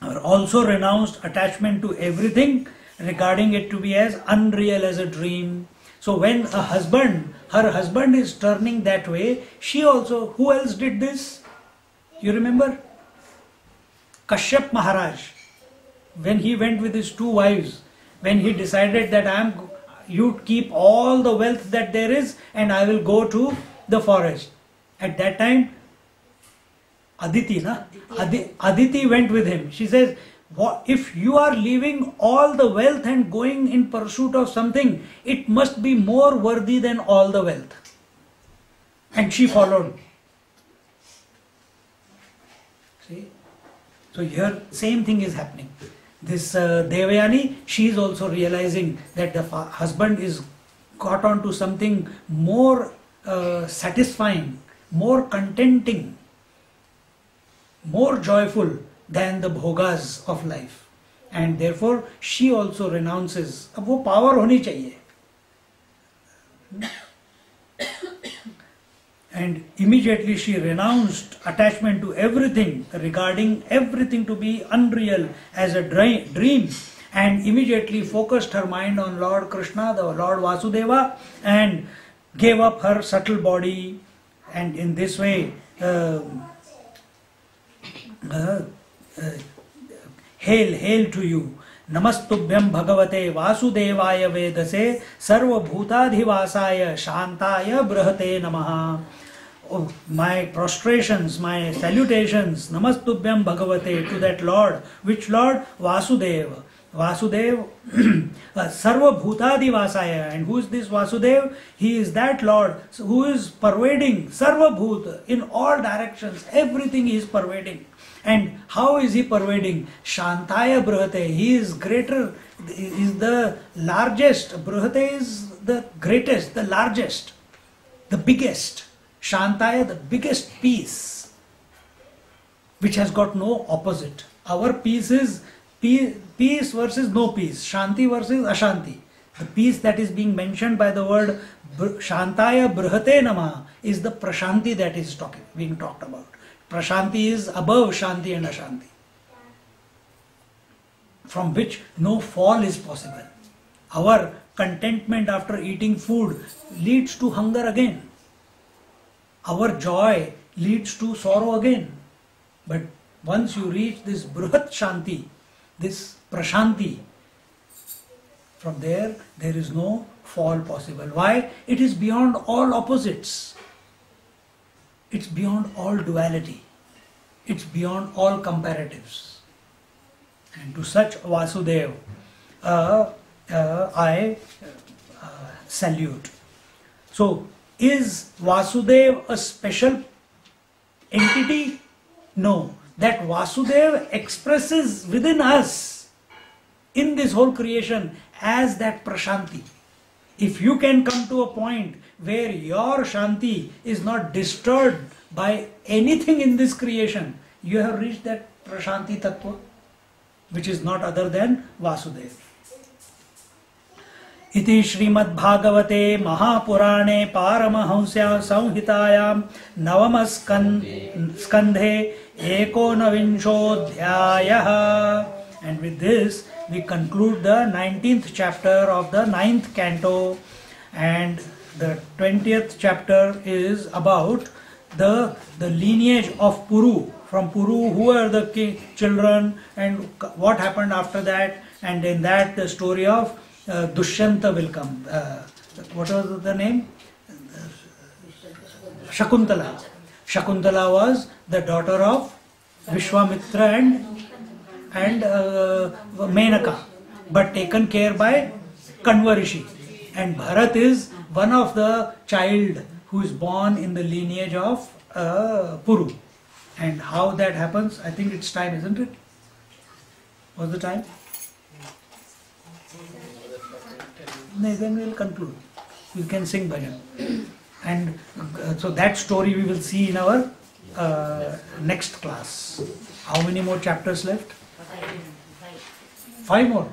also renounced attachment to everything, regarding it to be as unreal as a dream. So when her husband is turning that way, she also, who else did this? You remember? Kashyap Maharaj, when he went with his 2 wives, when he decided that you keep all the wealth that there is and I will go to the forest. At that time, Aditi went with him. She says, if you are leaving all the wealth and going in pursuit of something, it must be more worthy than all the wealth. And she followed. See? So here same thing is happening. This Devayani, she is also realizing that the husband is got on to something more satisfying, more contenting, more joyful than the bhogas of life. And therefore she also renounces. अब वो power होनी चाहिए. And immediately she renounced attachment to everything, regarding everything to be unreal as a dream, and immediately focused her mind on Lord Krishna, the Lord Vasudeva, and gave up her subtle body. And in this way, hail to you. Namastubhyam Bhagavate Vasudevaya Vedase Sarva Bhutadhivasaya Shantaya Brahate Namaha. Oh, my prostrations, my salutations, Namastubhyam Bhagavate, to that Lord. Which Lord? Vasudeva. Vasudev, Sarva Bhutadivasaya. And who is this Vasudev? He is that Lord who is pervading Sarva Bhuta in all directions. Everything he is pervading. And how is he pervading? Shantaya Brahate. He is greater, is the largest. Brahate is the greatest, the largest, the biggest. Shantaya, the biggest peace, which has got no opposite. Our peace is peace versus no peace. Shanti versus Ashanti. The peace that is being mentioned by the word Shantaya Brahate Nama is the Prashanti that is being talked about. Prashanti is above Shanti and Ashanti, from which no fall is possible. Our contentment after eating food leads to hunger again. Our joy leads to sorrow again. But once you reach this Bruhat Shanti, this Prashanti, from there is no fall possible. Why? It is beyond all opposites. It's beyond all duality. It's beyond all comparatives. And to such Vasudev, I salute. So, is Vasudev a special entity? No. That Vasudev expresses within us, in this whole creation, as that Prashanti. If you can come to a point where your Shanti is not disturbed by anything in this creation, you have reached that Prashanti Tattva, which is not other than Vasudeva. इति श्रीमद् भागवते महापुराणे पारमहंस्या संहितायां नवम स्कंधे एकोनविंशोऽध्यायः. And with this we conclude the 19th chapter of the 9th canto, and the 20th chapter is about the lineage of Puru. From Puru, who are the children and what happened after that, and in that the story of Dushyanta will come. What was the name? Shakuntala. Shakuntala was the daughter of Vishwamitra and Menaka, but taken care by Kanva Rishi. And Bharat is one of the child who is born in the lineage of Puru. And how that happens, I think it's time, isn't it? What's the time? No, then we'll conclude. We can sing bhajan. And so that story we will see in our next class. How many more chapters left? 5 more.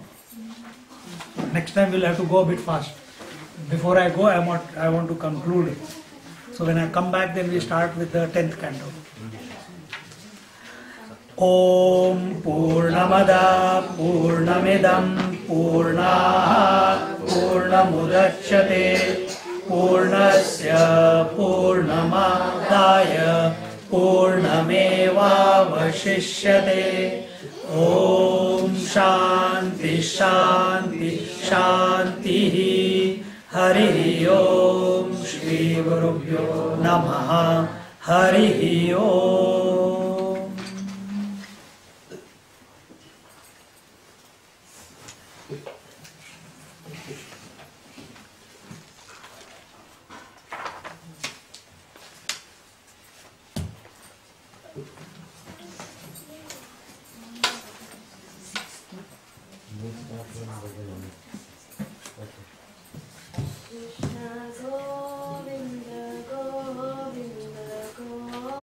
Next time we'll have to go a bit fast. Before I go, I want to conclude. So when I come back, then we start with the 10th canto. Om Purnamada Purnamidam Purnaha Purnamudachyate Purnasya Purnamadaya Purnamevavashishyate. Om Shanti Shanti Shanti. Hari Om Shri Gurubhyo Namaha. Hari Om. Needs not even body limit.